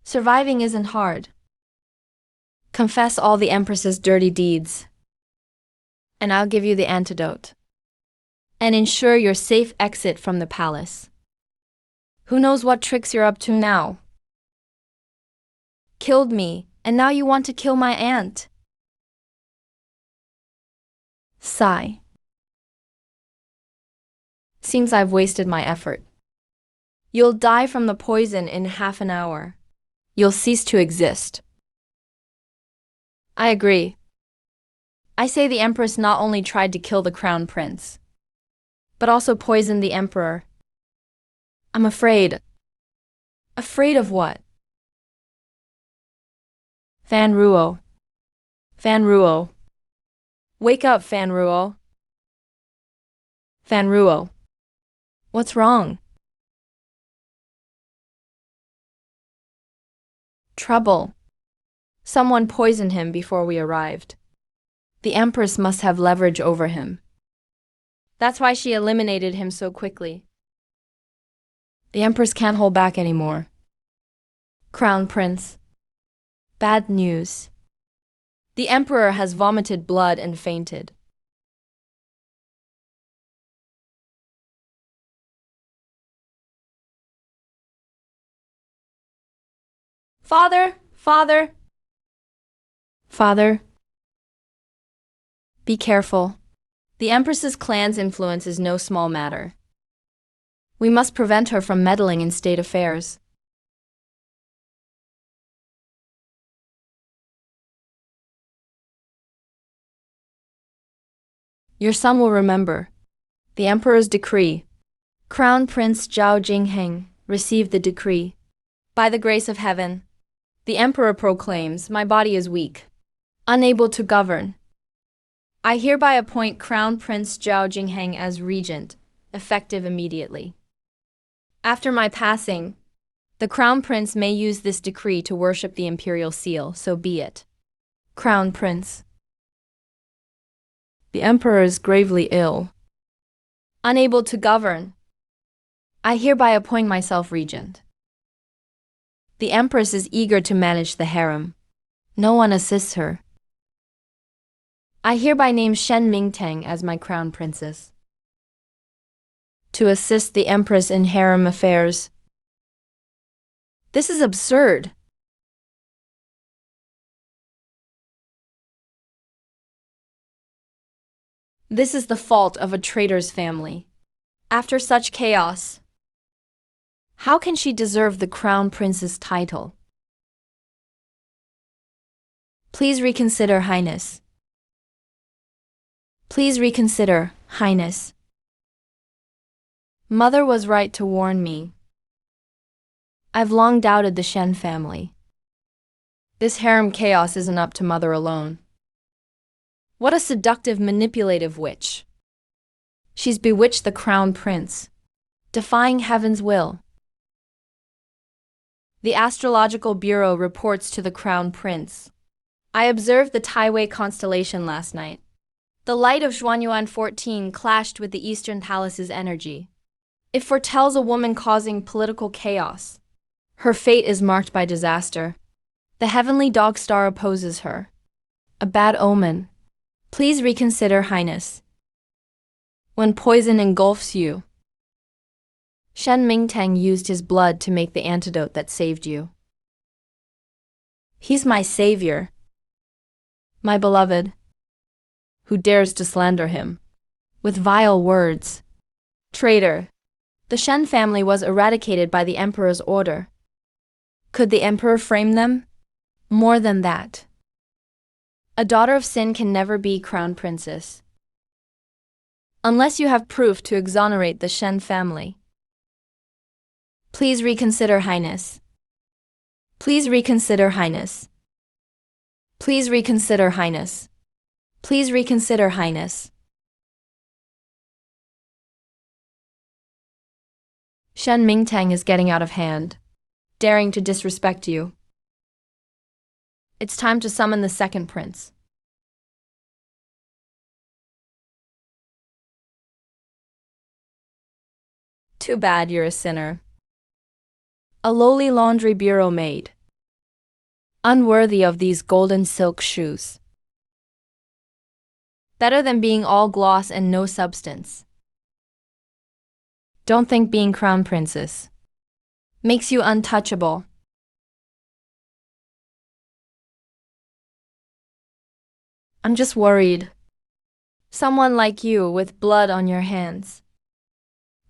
Surviving isn't hard. Confess all the Empress's dirty deeds, and I'll give you the antidote, and ensure your safe exit from the palace. Who knows what tricks you're up to now? Killed me, and now you want to kill my aunt. Sigh. Seems I've wasted my effort. You'll die from the poison in half an hour. You'll cease to exist. I agree. I say the Empress not only tried to kill the crown prince, but also poisoned the emperor. I'm afraid. Afraid of what? Fan Ruo. Fan Ruo. Wake up, Fan Ruo. Fan Ruo. What's wrong? Trouble. Someone poisoned him before we arrived. The Empress must have leverage over him. That's why she eliminated him so quickly. The Empress can't hold back anymore. Crown Prince. Bad news. The Emperor has vomited blood and fainted. Father! Father! Father! Be careful. The Empress's clan's influence is no small matter. We must prevent her from meddling in state affairs. Your son will remember the Emperor's decree. Crown Prince Zhao Jingheng received the decree. By the grace of heaven, the Emperor proclaims, my body is weak, unable to govern. I hereby appoint Crown Prince Zhao Jingheng as regent, effective immediately. After my passing, the Crown Prince may use this decree to worship the imperial seal, so be it. Crown Prince. The Emperor is gravely ill, unable to govern. I hereby appoint myself regent. The Empress is eager to manage the harem. No one assists her. I hereby name Shen Mingtang as my crown princess, to assist the Empress in harem affairs. This is absurd. This is the fault of a traitor's family. After such chaos, how can she deserve the crown prince's title? Please reconsider, Highness. Please reconsider, Highness. Mother was right to warn me. I've long doubted the Shen family. This harem chaos isn't up to Mother alone. What a seductive, manipulative witch. She's bewitched the crown prince, defying heaven's will. The astrological bureau reports to the crown prince. I observed the Taiwei constellation last night. The light of Xuanyuan 14 clashed with the Eastern Palace's energy. It foretells a woman causing political chaos. Her fate is marked by disaster. The heavenly dog star opposes her. A bad omen. Please reconsider, Highness. When poison engulfs you. Shen Mingtang used his blood to make the antidote that saved you. He's my savior. My beloved. Who dares to slander him? With vile words. Traitor. The Shen family was eradicated by the emperor's order. Could the emperor frame them? More than that. A daughter of sin can never be crown princess. Unless you have proof to exonerate the Shen family. Please reconsider, Highness. Please reconsider, Highness. Please reconsider, Highness. Please reconsider, Highness. Shen Mingtang is getting out of hand, daring to disrespect you. It's time to summon the second prince. Too bad you're a sinner. A lowly laundry bureau maid. Unworthy of these golden silk shoes. Better than being all gloss and no substance. Don't think being crown princess makes you untouchable. I'm just worried. Someone like you with blood on your hands.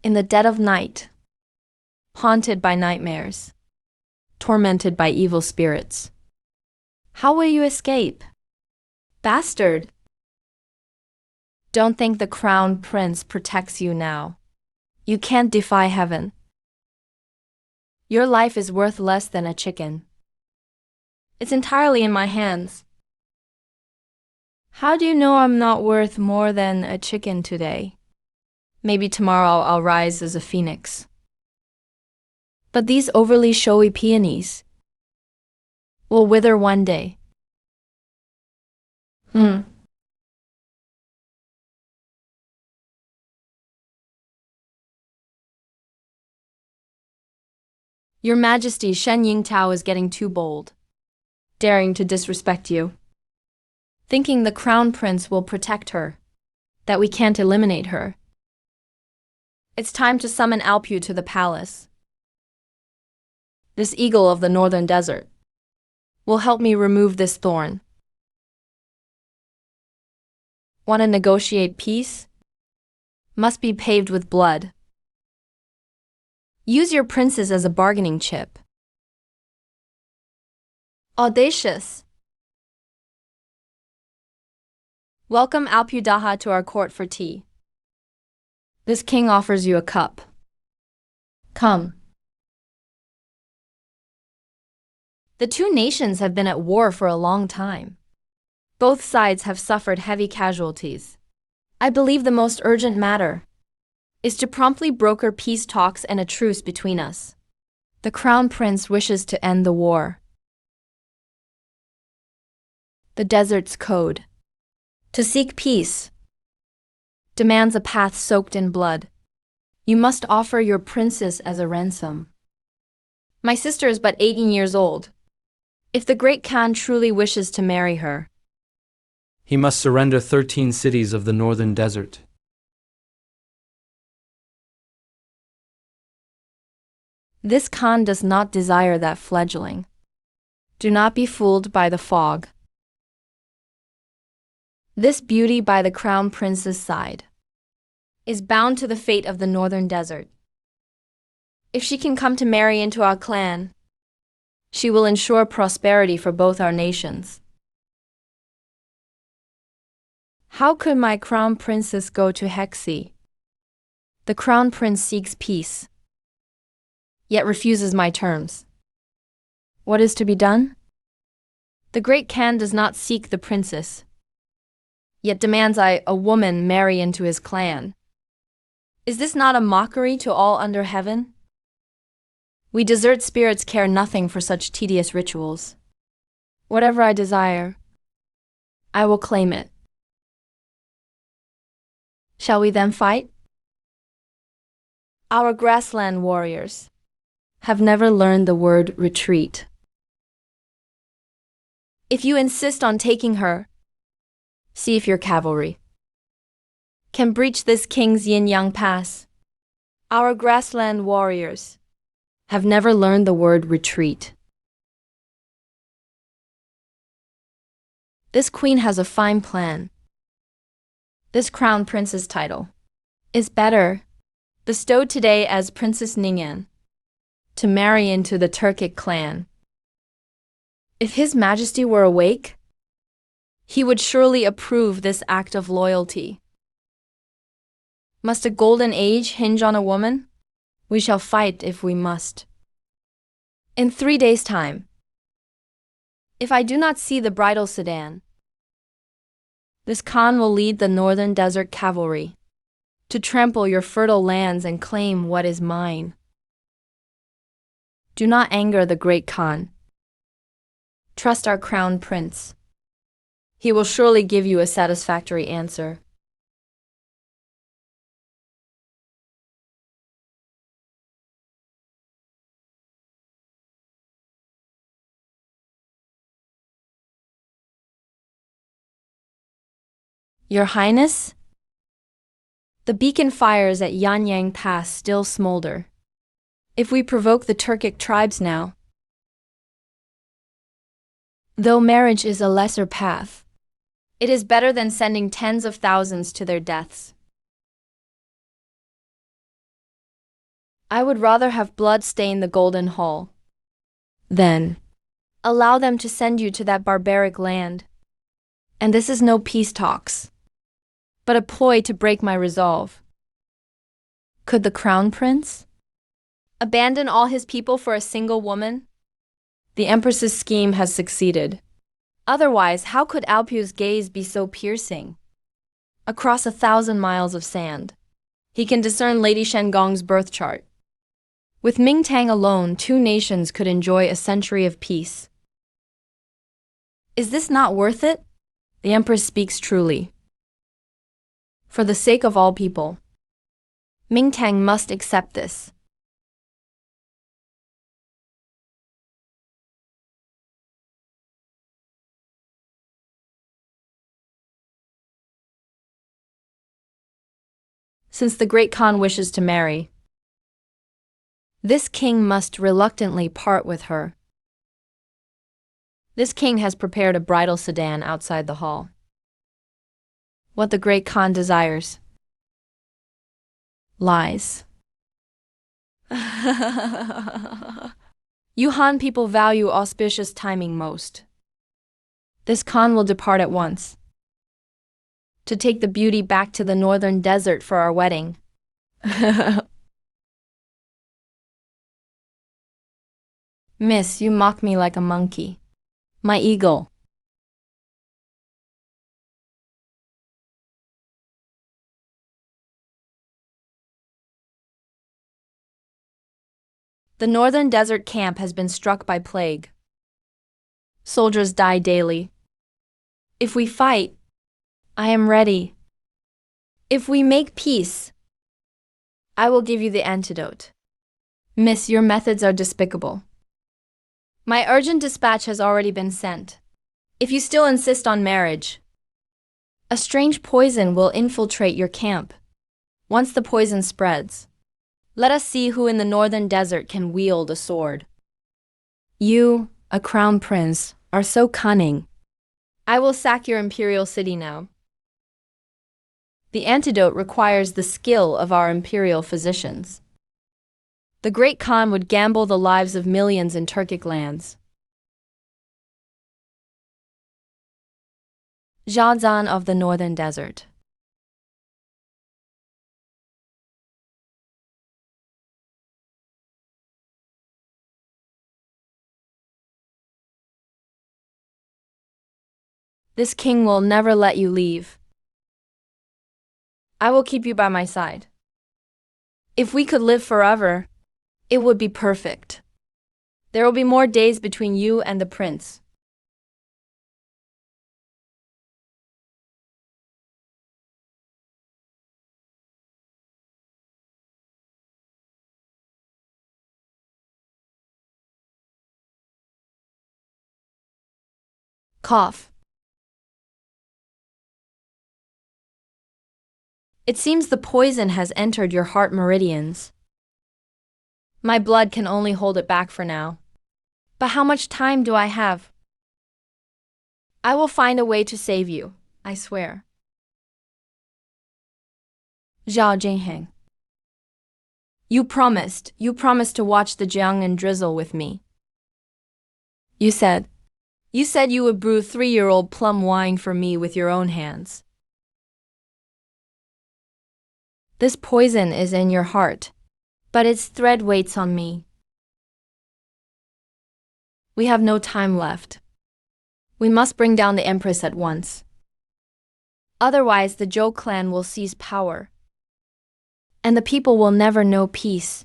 In the dead of night. Haunted by nightmares. Tormented by evil spirits. How will you escape? Bastard! Don't think the crown prince protects you now. You can't defy heaven. Your life is worth less than a chicken. It's entirely in my hands. How do you know I'm not worth more than a chicken today? Maybe tomorrow I'll rise as a phoenix. But these overly showy peonies will wither one day. Your Majesty, Shen Yingtao is getting too bold, daring to disrespect you, thinking the crown prince will protect her, that we can't eliminate her. It's time to summon Alpu to the palace. This eagle of the northern desert will help me remove this thorn. Want to negotiate peace? Must be paved with blood. Use your princes as a bargaining chip. Audacious. Welcome Alpu Daha to our court for tea. This king offers you a cup. Come. The two nations have been at war for a long time. Both sides have suffered heavy casualties. I believe the most urgent matter is to promptly broker peace talks and a truce between us. The crown prince wishes to end the war. The desert's code. To seek peace demands a path soaked in blood. You must offer your princess as a ransom. My sister is but 18 years old. If the great Khan truly wishes to marry her, He must surrender 13 cities of the northern desert. this Khan does not desire that fledgling. Do not be fooled by the fog. This beauty by the crown prince's side is bound to the fate of the northern desert. If she can come to marry into our clan, she will ensure prosperity for both our nations. How could my crown princess go to Hexi? The crown prince seeks peace, yet refuses my terms. What is to be done? The great Khan does not seek the princess, yet demands I, a woman, marry into his clan. Is this not a mockery to all under heaven? We desert spirits care nothing for such tedious rituals. Whatever I desire, I will claim it. Shall we then fight? Our grassland warriors have never learned the word retreat. If you insist on taking her, see if your cavalry can breach this king's yin-yang pass. Our grassland warriors have never learned the word retreat. This queen has a fine plan. This crown prince's title is better bestowed today as Princess Ningyan to marry into the Turkic clan. If His Majesty were awake, he would surely approve this act of loyalty. Must a golden age hinge on a woman? We shall fight if we must. In 3 days' time, if I do not see the bridal sedan, this Khan will lead the northern desert cavalry to trample your fertile lands and claim what is mine. Do not anger the great Khan. Trust our crown prince. He will surely give you a satisfactory answer. Your Highness? The beacon fires at Yanyang Pass still smolder. If we provoke the Turkic tribes now, though marriage is a lesser path, it is better than sending tens of thousands to their deaths. I would rather have blood stain the Golden Hall than allow them to send you to that barbaric land. And this is no peace talks, but a ploy to break my resolve. Could the crown prince abandon all his people for a single woman? The Empress's scheme has succeeded. Otherwise, how could Alpu's gaze be so piercing? Across 1,000 miles of sand, he can discern Lady Shengong's birth chart. With Mingtang alone, 2 nations could enjoy a century of peace. Is this not worth it? The Empress speaks truly. For the sake of all people, Mingtang must accept this. Since the great Khan wishes to marry, this king must reluctantly part with her. This king has prepared a bridal sedan outside the hall. What the great Khan desires lies. You Han people value auspicious timing most. This Khan will depart at once to take the beauty back to the northern desert for our wedding. Miss, you mock me like a monkey. My eagle. The northern desert camp has been struck by plague. Soldiers die daily. If we fight, I am ready. If we make peace, I will give you the antidote. Miss, your methods are despicable. My urgent dispatch has already been sent. If you still insist on marriage, a strange poison will infiltrate your camp. Once the poison spreads, let us see who in the northern desert can wield a sword. You, a crown prince, are so cunning. I will sack your imperial city now. The antidote requires the skill of our imperial physicians. The great Khan would gamble the lives of millions in Turkic lands. Zhazan of the northern desert. This king will never let you leave. I will keep you by my side. If we could live forever, it would be perfect. There will be more days between you and the prince. Cough. It seems the poison has entered your heart meridians. My blood can only hold it back for now. But how much time do I have? I will find a way to save you, I swear. Zhao Jingheng. You promised to watch the jiang and drizzle with me. You said you would brew 3-year-old plum wine for me with your own hands. This poison is in your heart, but its thread waits on me. We have no time left. We must bring down the Empress at once. Otherwise, the Zhou clan will seize power, and the people will never know peace.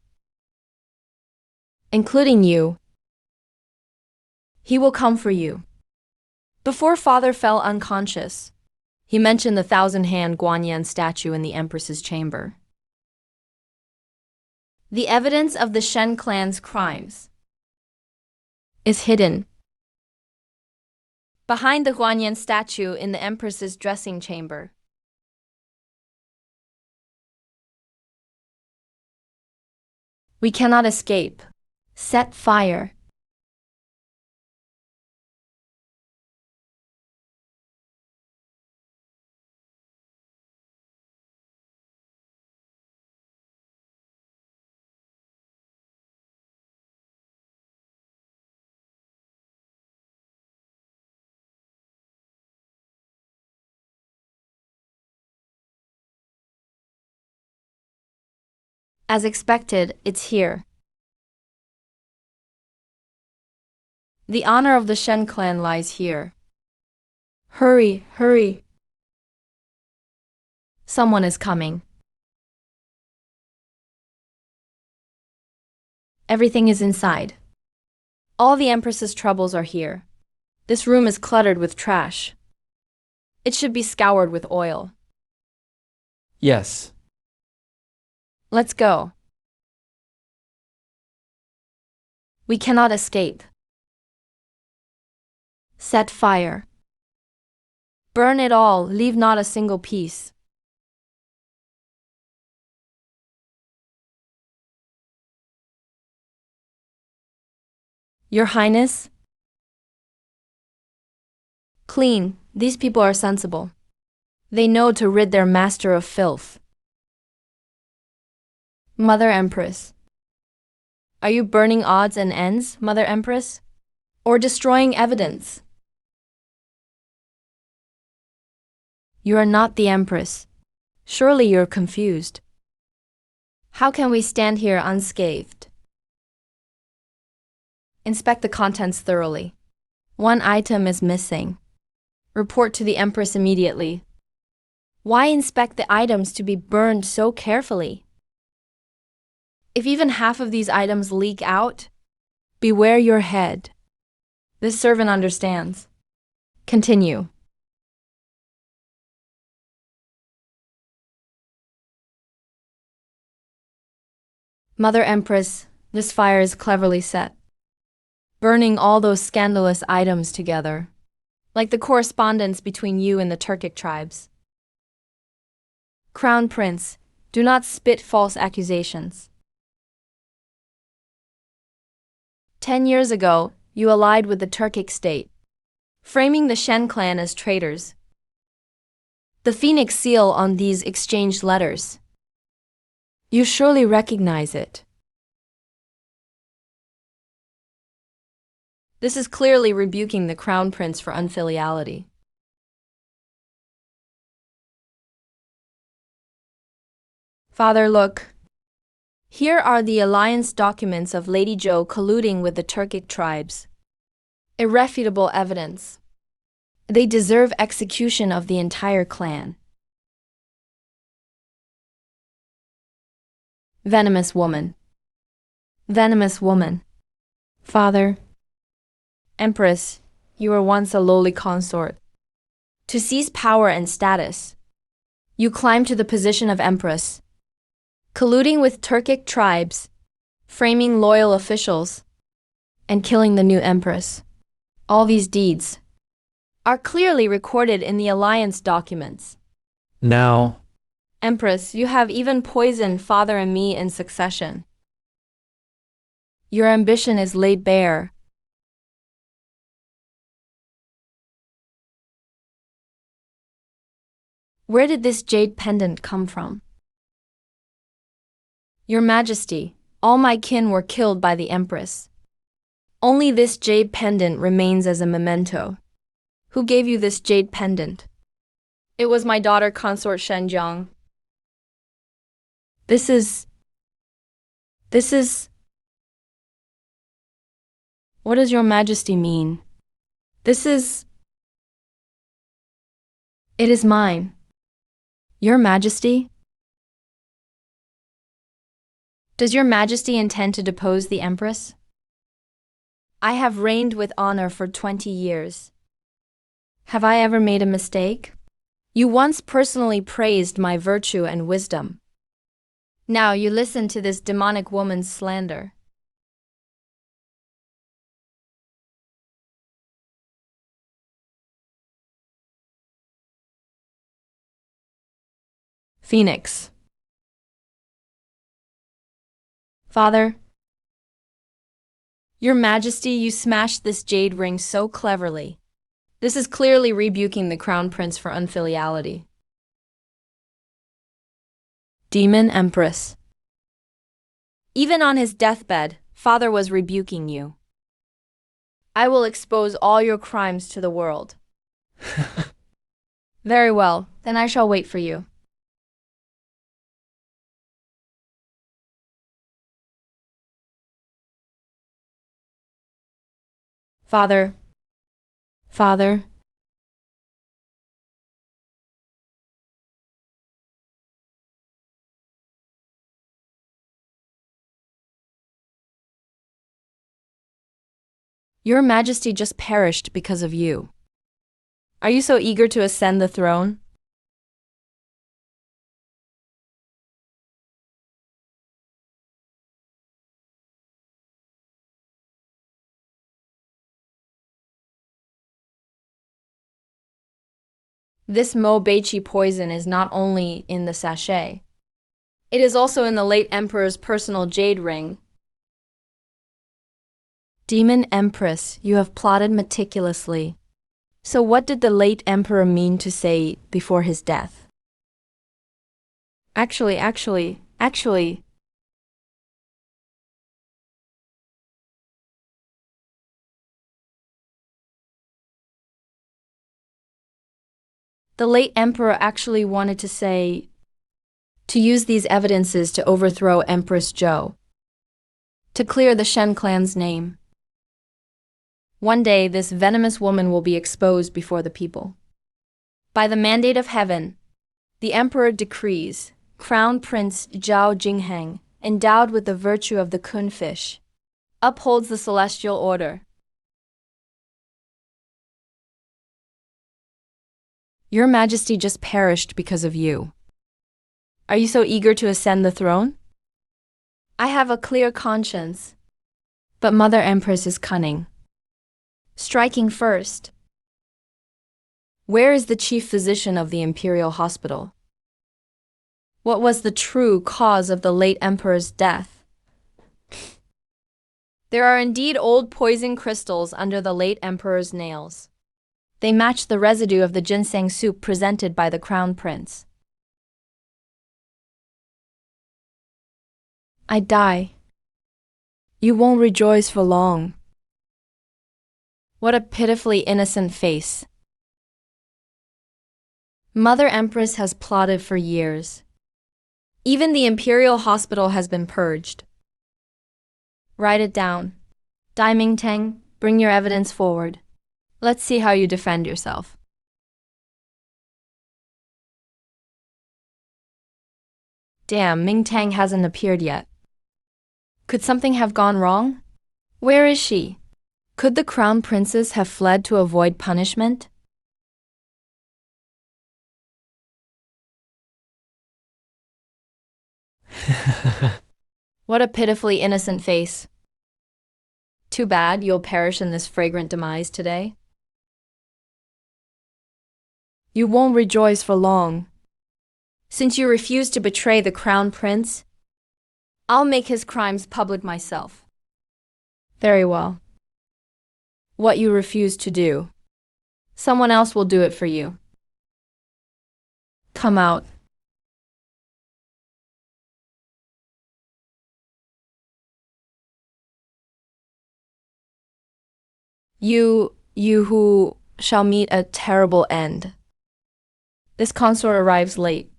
Including you. He will come for you. Before father fell unconscious, he mentioned the 1,000-hand Guanyan statue in the Empress's chamber. The evidence of the Shen clan's crimes is hidden behind the Guanyan statue in the Empress's dressing chamber. We cannot escape. Set fire. As expected, it's here. The honor of the Shen clan lies here. Hurry, hurry. Someone is coming. Everything is inside. All the Empress's troubles are here. This room is cluttered with trash. It should be scoured with oil. Yes. Let's go. We cannot escape. Set fire. Burn it all, leave not a single piece. Your Highness? Clean, these people are sensible. They know to rid their master of filth. Mother Empress. Are you burning odds and ends, Mother Empress? Or destroying evidence? You are not the Empress. Surely you're confused. How can we stand here unscathed? Inspect the contents thoroughly. One item is missing. Report to the Empress immediately. Why inspect the items to be burned so carefully? If even half of these items leak out, beware your head. This servant understands. Continue. Mother Empress, this fire is cleverly set, burning all those scandalous items together, like the correspondence between you and the Turkic tribes. Crown Prince, do not spit false accusations. 10 years ago, you allied with the Turkic state, framing the Shen clan as traitors. The phoenix seal on these exchanged letters. You surely recognize it. This is clearly rebuking the Crown Prince for unfiliality. Father, look. Here are the alliance documents of Lady Zhou colluding with the Turkic tribes. Irrefutable evidence. They deserve execution of the entire clan. Venomous woman. Venomous woman. Father. Empress, you were once a lowly consort. To seize power and status, you climbed to the position of Empress, colluding with Turkic tribes, framing loyal officials, and killing the new Empress. All these deeds are clearly recorded in the alliance documents. Now, Empress, you have even poisoned father and me in succession. Your ambition is laid bare. Where did this jade pendant come from? Your Majesty, all my kin were killed by the Empress. Only this jade pendant remains as a memento. Who gave you this jade pendant? It was my daughter consort Shenjiang. This is... What does your Majesty mean? It is mine. Your Majesty? Does your Majesty intend to depose the Empress? I have reigned with honor for 20 years. Have I ever made a mistake? You once personally praised my virtue and wisdom. Now you listen to this demonic woman's slander. Phoenix. Father, Your Majesty, you smashed this jade ring so cleverly. This is clearly rebuking the Crown Prince for unfiliality. Demon Empress. Even on his deathbed, Father was rebuking you. I will expose all your crimes to the world. Very well, then I shall wait for you. Father. Your Majesty just perished because of you. Are you so eager to ascend the throne? This Mo Beichi poison is not only in the sachet. It is also in the late Emperor's personal jade ring. Demon Empress, you have plotted meticulously. So what did the late Emperor mean to say before his death? Actually. The late Emperor actually wanted to say, to use these evidences to overthrow Empress Zhou, to clear the Shen clan's name. One day, this venomous woman will be exposed before the people. By the mandate of heaven, the Emperor decrees, Crown Prince Zhao Jingheng, endowed with the virtue of the kun fish, upholds the celestial order. Your Majesty just perished because of you. Are you so eager to ascend the throne? I have a clear conscience, but Mother Empress is cunning. Striking first. Where is the chief physician of the Imperial Hospital? What was the true cause of the late Emperor's death? There are indeed old poison crystals under the late Emperor's nails. They match the residue of the ginseng soup presented by the Crown Prince. I die. You won't rejoice for long. What a pitifully innocent face. Mother Empress has plotted for years. Even the Imperial Hospital has been purged. Write it down. Dai Mingteng, bring your evidence forward. Let's see how you defend yourself. Damn, Ming Tang hasn't appeared yet. Could something have gone wrong? Where is she? Could the crown princess have fled to avoid punishment? What a pitifully innocent face. Too bad you'll perish in this fragrant demise today. You won't rejoice for long. Since you refuse to betray the crown prince, I'll make his crimes public myself. Very well. What you refuse to do, someone else will do it for you. Come out. You who shall meet a terrible end. This consort arrives late.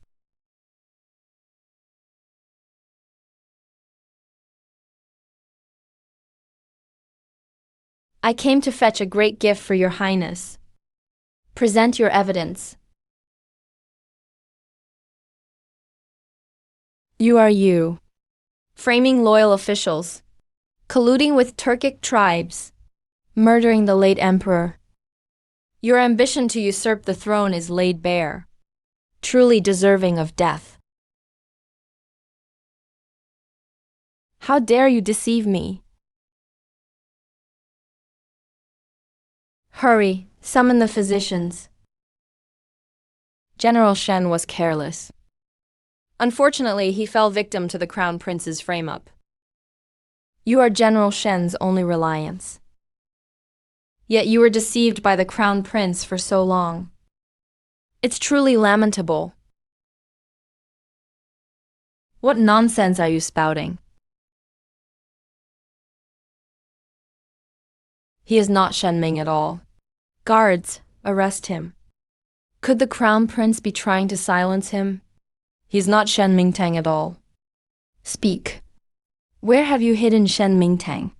I came to fetch a great gift for your highness. Present your evidence. You, framing loyal officials, colluding with Turkic tribes, murdering the late emperor. Your ambition to usurp the throne is laid bare, truly deserving of death. How dare you deceive me? Hurry, summon the physicians. General Shen was careless. Unfortunately, he fell victim to the crown prince's frame-up. You are General Shen's only reliance. Yet you were deceived by the crown prince for so long. It's truly lamentable. What nonsense are you spouting? He is not Shen Ming at all. Guards, arrest him. Could the crown prince be trying to silence him? He's not Shen Mingtang at all. Speak. Where have you hidden Shen Mingtang?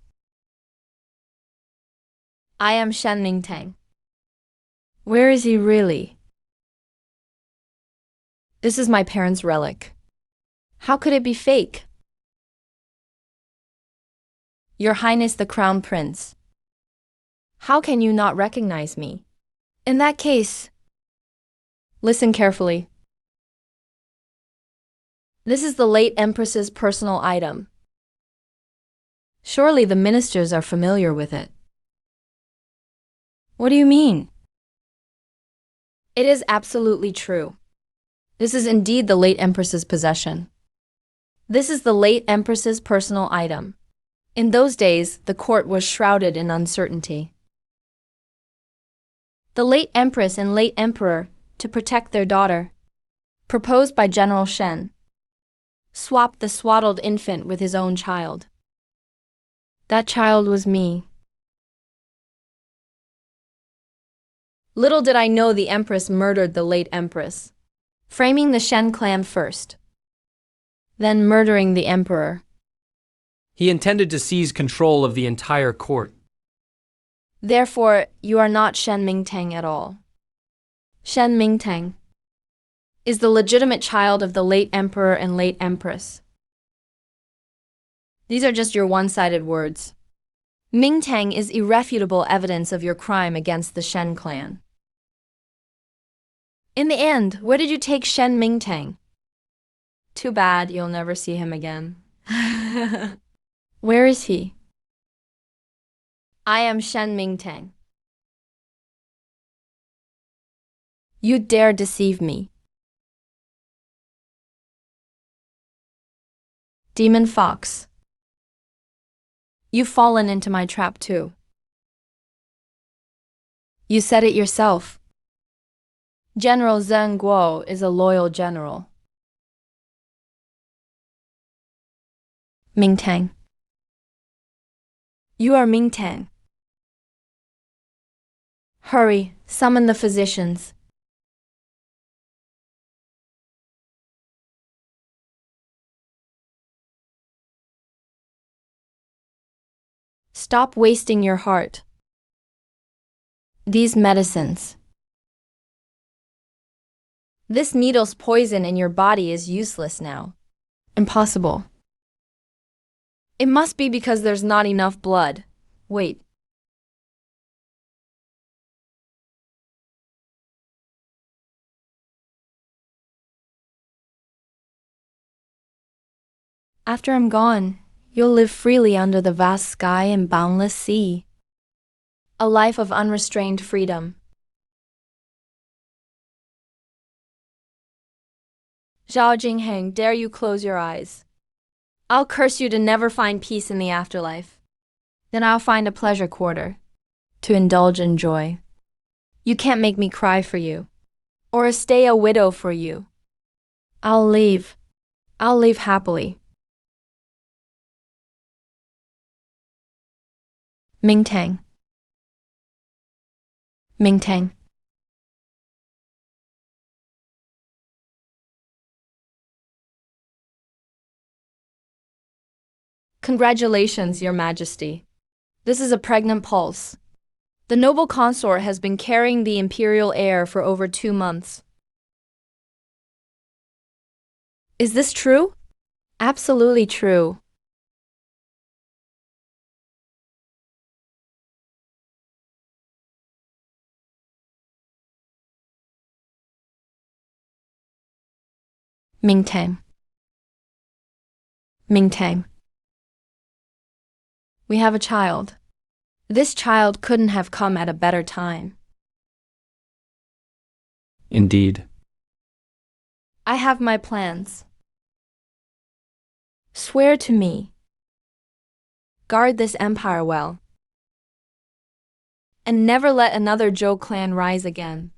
I am Shen Mingtang. Where is he really? This is my parents' relic. How could it be fake? Your Highness the Crown Prince. How can you not recognize me? In that case, listen carefully. This is the late Empress's personal item. Surely the ministers are familiar with it. What do you mean? It is absolutely true. This is indeed the late Empress's possession. This is the late Empress's personal item. In those days, the court was shrouded in uncertainty. The late Empress and late Emperor, to protect their daughter, proposed by General Shen, swapped the swaddled infant with his own child. That child was me. Little did I know the Empress murdered the late Empress, framing the Shen clan first, then murdering the Emperor. He intended to seize control of the entire court. Therefore, you are not Shen Mingtang at all. Shen Mingtang is the legitimate child of the late Emperor and late Empress. These are just your one-sided words. Mingtang is irrefutable evidence of your crime against the Shen clan. In the end, where did you take Shen Mingtang? Too bad you'll never see him again. Where is he? I am Shen Mingtang. You dare deceive me. Demon Fox. You've fallen into my trap too. You said it yourself. General Zheng Guo is a loyal general. Mingtang. You are Mingtang. Hurry, summon the physicians. Stop wasting your heart. These medicines. This needle's poison in your body is useless now. Impossible. It must be because there's not enough blood. Wait. After I'm gone, you'll live freely under the vast sky and boundless sea. A life of unrestrained freedom. Zhao Jingheng, dare you close your eyes? I'll curse you to never find peace in the afterlife. Then I'll find a pleasure quarter to indulge in joy. You can't make me cry for you, or stay a widow for you. I'll leave. I'll leave happily. Mingtang. Mingtang. Congratulations, Your Majesty. This is a pregnant pulse. The noble consort has been carrying the imperial heir for over 2 months. Is this true? Absolutely true. Mingtang. Mingtang. We have a child. This child couldn't have come at a better time. Indeed. I have my plans. Swear to me. Guard this empire well. And never let another Zhou clan rise again.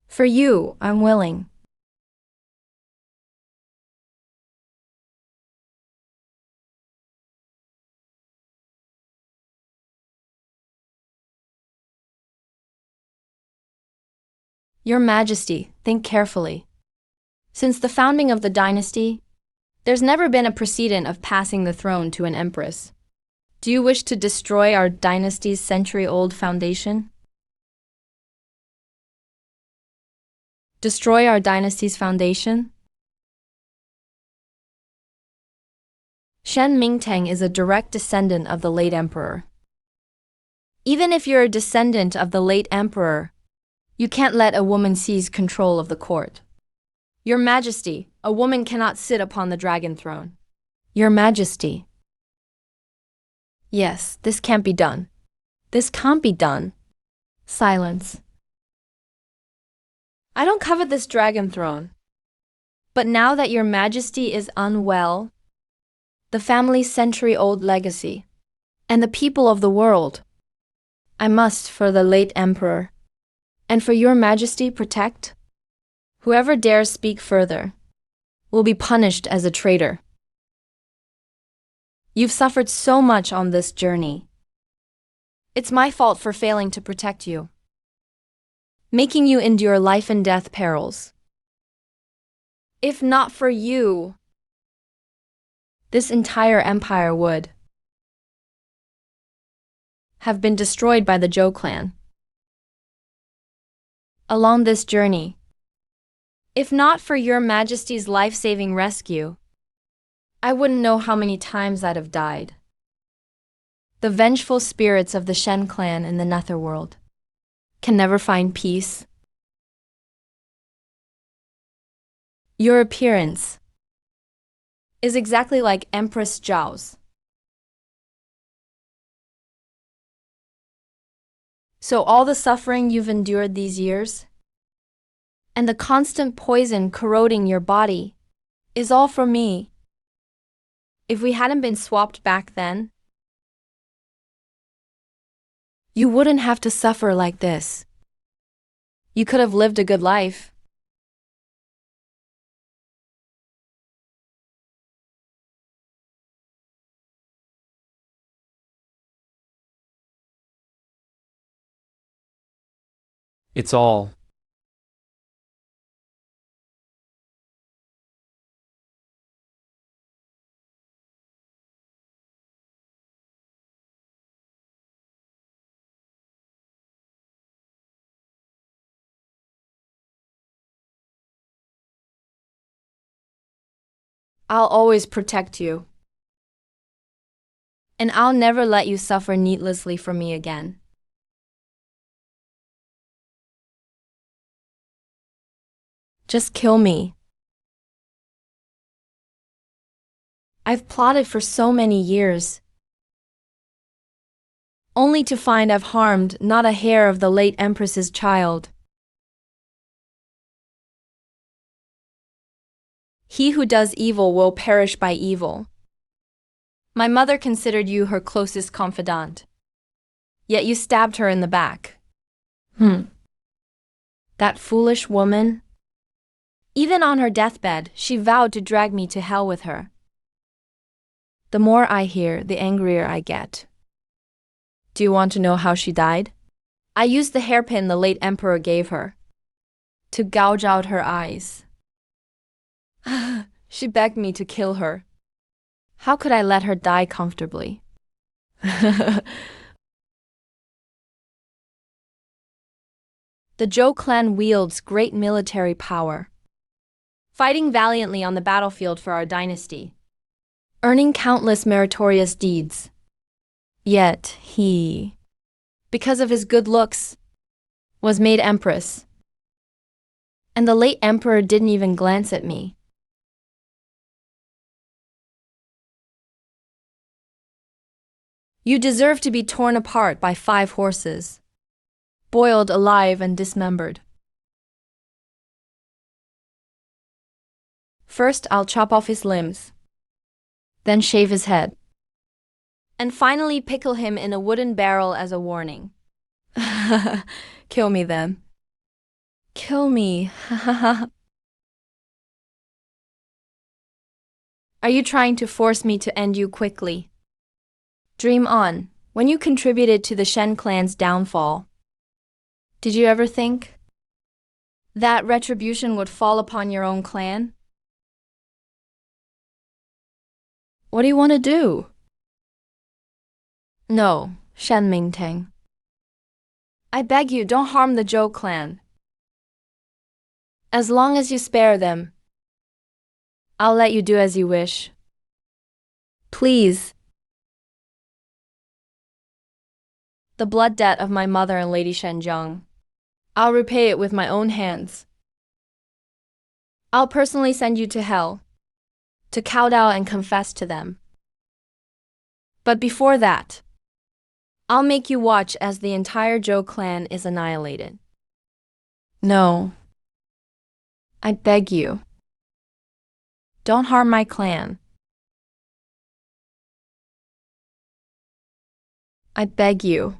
For you, I'm willing. Your Majesty, think carefully. Since the founding of the dynasty, there's never been a precedent of passing the throne to an empress. Do you wish to destroy our dynasty's century-old foundation? Destroy our dynasty's foundation? Shen Mingtang is a direct descendant of the late emperor. Even if you're a descendant of the late emperor, you can't let a woman seize control of the court. Your Majesty, a woman cannot sit upon the dragon throne. Your Majesty. Yes, this can't be done. This can't be done. Silence. I don't covet this dragon throne. But now that Your Majesty is unwell, the family's century-old legacy, and the people of the world, I must, for the late emperor, and for Your Majesty, protect. Whoever dares speak further will be punished as a traitor. You've suffered so much on this journey. It's my fault for failing to protect you, making you endure life and death perils. If not for you, this entire empire would have been destroyed by the Zhou clan. Along this journey, if not for Your Majesty's life-saving rescue, I wouldn't know how many times I'd have died. The vengeful spirits of the Shen clan in the netherworld can never find peace. Your appearance is exactly like Empress Zhao's. So all the suffering you've endured these years, and the constant poison corroding your body, is all for me. If we hadn't been swapped back then, you wouldn't have to suffer like this. You could have lived a good life. It's all I'll always protect you. And I'll never let you suffer needlessly for me again. Just kill me. I've plotted for so many years, only to find I've harmed not a hair of the late Empress's child. He who does evil will perish by evil. My mother considered you her closest confidant, yet you stabbed her in the back. That foolish woman. Even on her deathbed, she vowed to drag me to hell with her. The more I hear, the angrier I get. Do you want to know how she died? I used the hairpin the late emperor gave her to gouge out her eyes. She begged me to kill her. How could I let her die comfortably? The Zhou clan wields great military power, fighting valiantly on the battlefield for our dynasty, earning countless meritorious deeds. Yet he, because of his good looks, was made empress. And the late emperor didn't even glance at me. You deserve to be torn apart by 5 horses, boiled alive and dismembered. First, I'll chop off his limbs, then shave his head, and finally pickle him in a wooden barrel as a warning. Kill me then. Kill me. Are you trying to force me to end you quickly? Dream on. When you contributed to the Shen clan's downfall, did you ever think that retribution would fall upon your own clan? What do you want to do? No, Shen Mingtang. I beg you, don't harm the Zhou clan. As long as you spare them, I'll let you do as you wish. Please. The blood debt of my mother and Lady Shenjiang, I'll repay it with my own hands. I'll personally send you to hell, to kowtow and confess to them. But before that, I'll make you watch as the entire Zhou clan is annihilated. No. I beg you. Don't harm my clan. I beg you.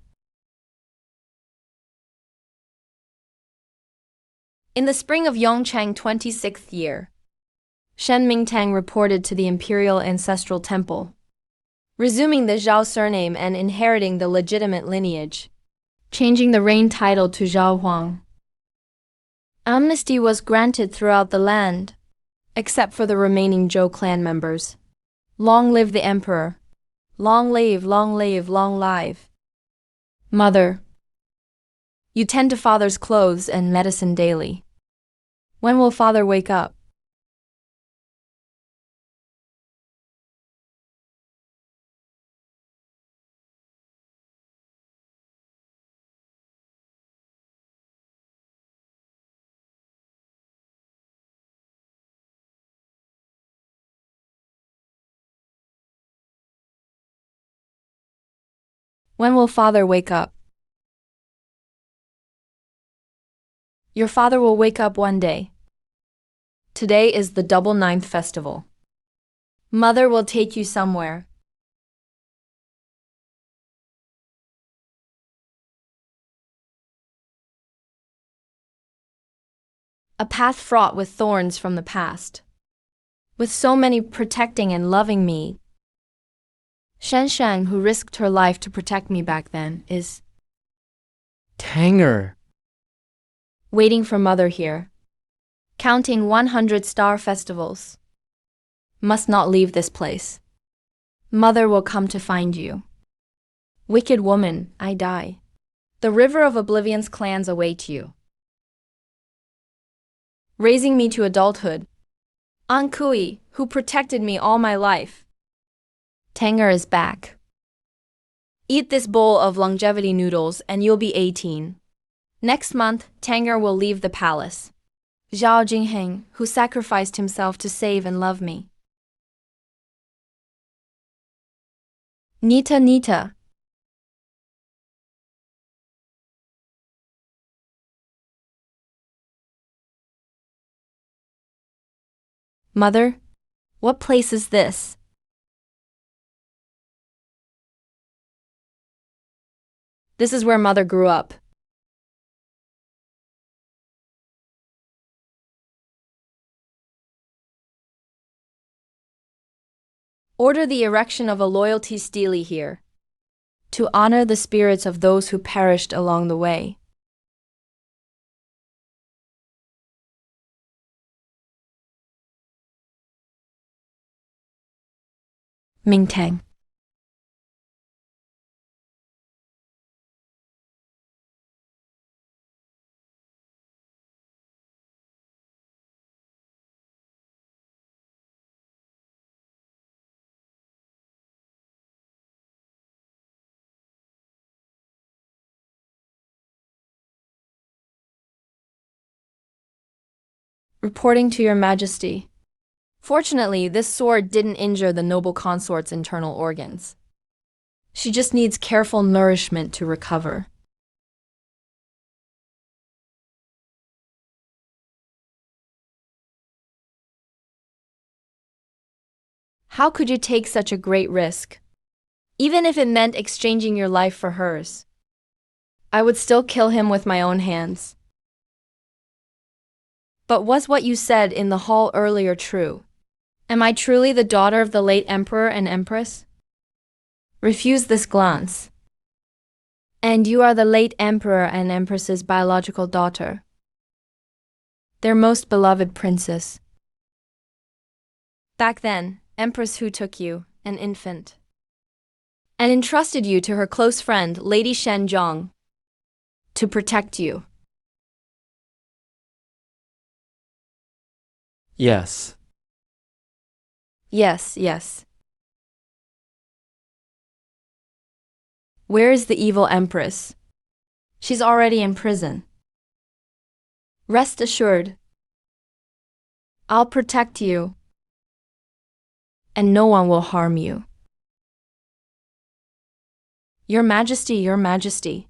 In the spring of Yongchang 26th year, Shen Mingtang reported to the imperial ancestral temple, resuming the Zhao surname and inheriting the legitimate lineage, changing the reign title to Zhao Huang. Amnesty was granted throughout the land, except for the remaining Zhou clan members. Long live the emperor. Long live, long live, long live. Mother, you tend to father's clothes and medicine daily. When will father wake up? When will father wake up? Your father will wake up one day. Today is the double ninth festival. Mother will take you somewhere. A path fraught with thorns from the past. With so many protecting and loving me. Shen Shang, who risked her life to protect me back then, is Tanger. waiting for mother here. Counting 100 star festivals. Must not leave this place. Mother will come to find you. Wicked woman, I die. The river of oblivion's clans await you. Raising me to adulthood. An Kui, who protected me all my life. Tanger is back. Eat this bowl of longevity noodles and you'll be 18. Next month, Tanger will leave the palace. Zhao Jingheng, who sacrificed himself to save and love me. Nita Nita. Mother, what place is this? This is where Mother grew up. Order the erection of a loyalty stele here, to honor the spirits of those who perished along the way. Mingtang. Reporting to Your Majesty. Fortunately, this sword didn't injure the noble consort's internal organs. She just needs careful nourishment to recover. How could you take such a great risk? Even if it meant exchanging your life for hers, I would still kill him with my own hands. But was what you said in the hall earlier true? Am I truly the daughter of the late Emperor and Empress? Refuse this glance. And you are the late Emperor and Empress's biological daughter, their most beloved princess. Back then, Empress Hu took you, an infant, and entrusted you to her close friend, Lady Shen Zhong, to protect you. Yes. Yes, yes. Where is the evil Empress? She's already in prison. Rest assured, I'll protect you, and no one will harm you. Your Majesty, Your Majesty.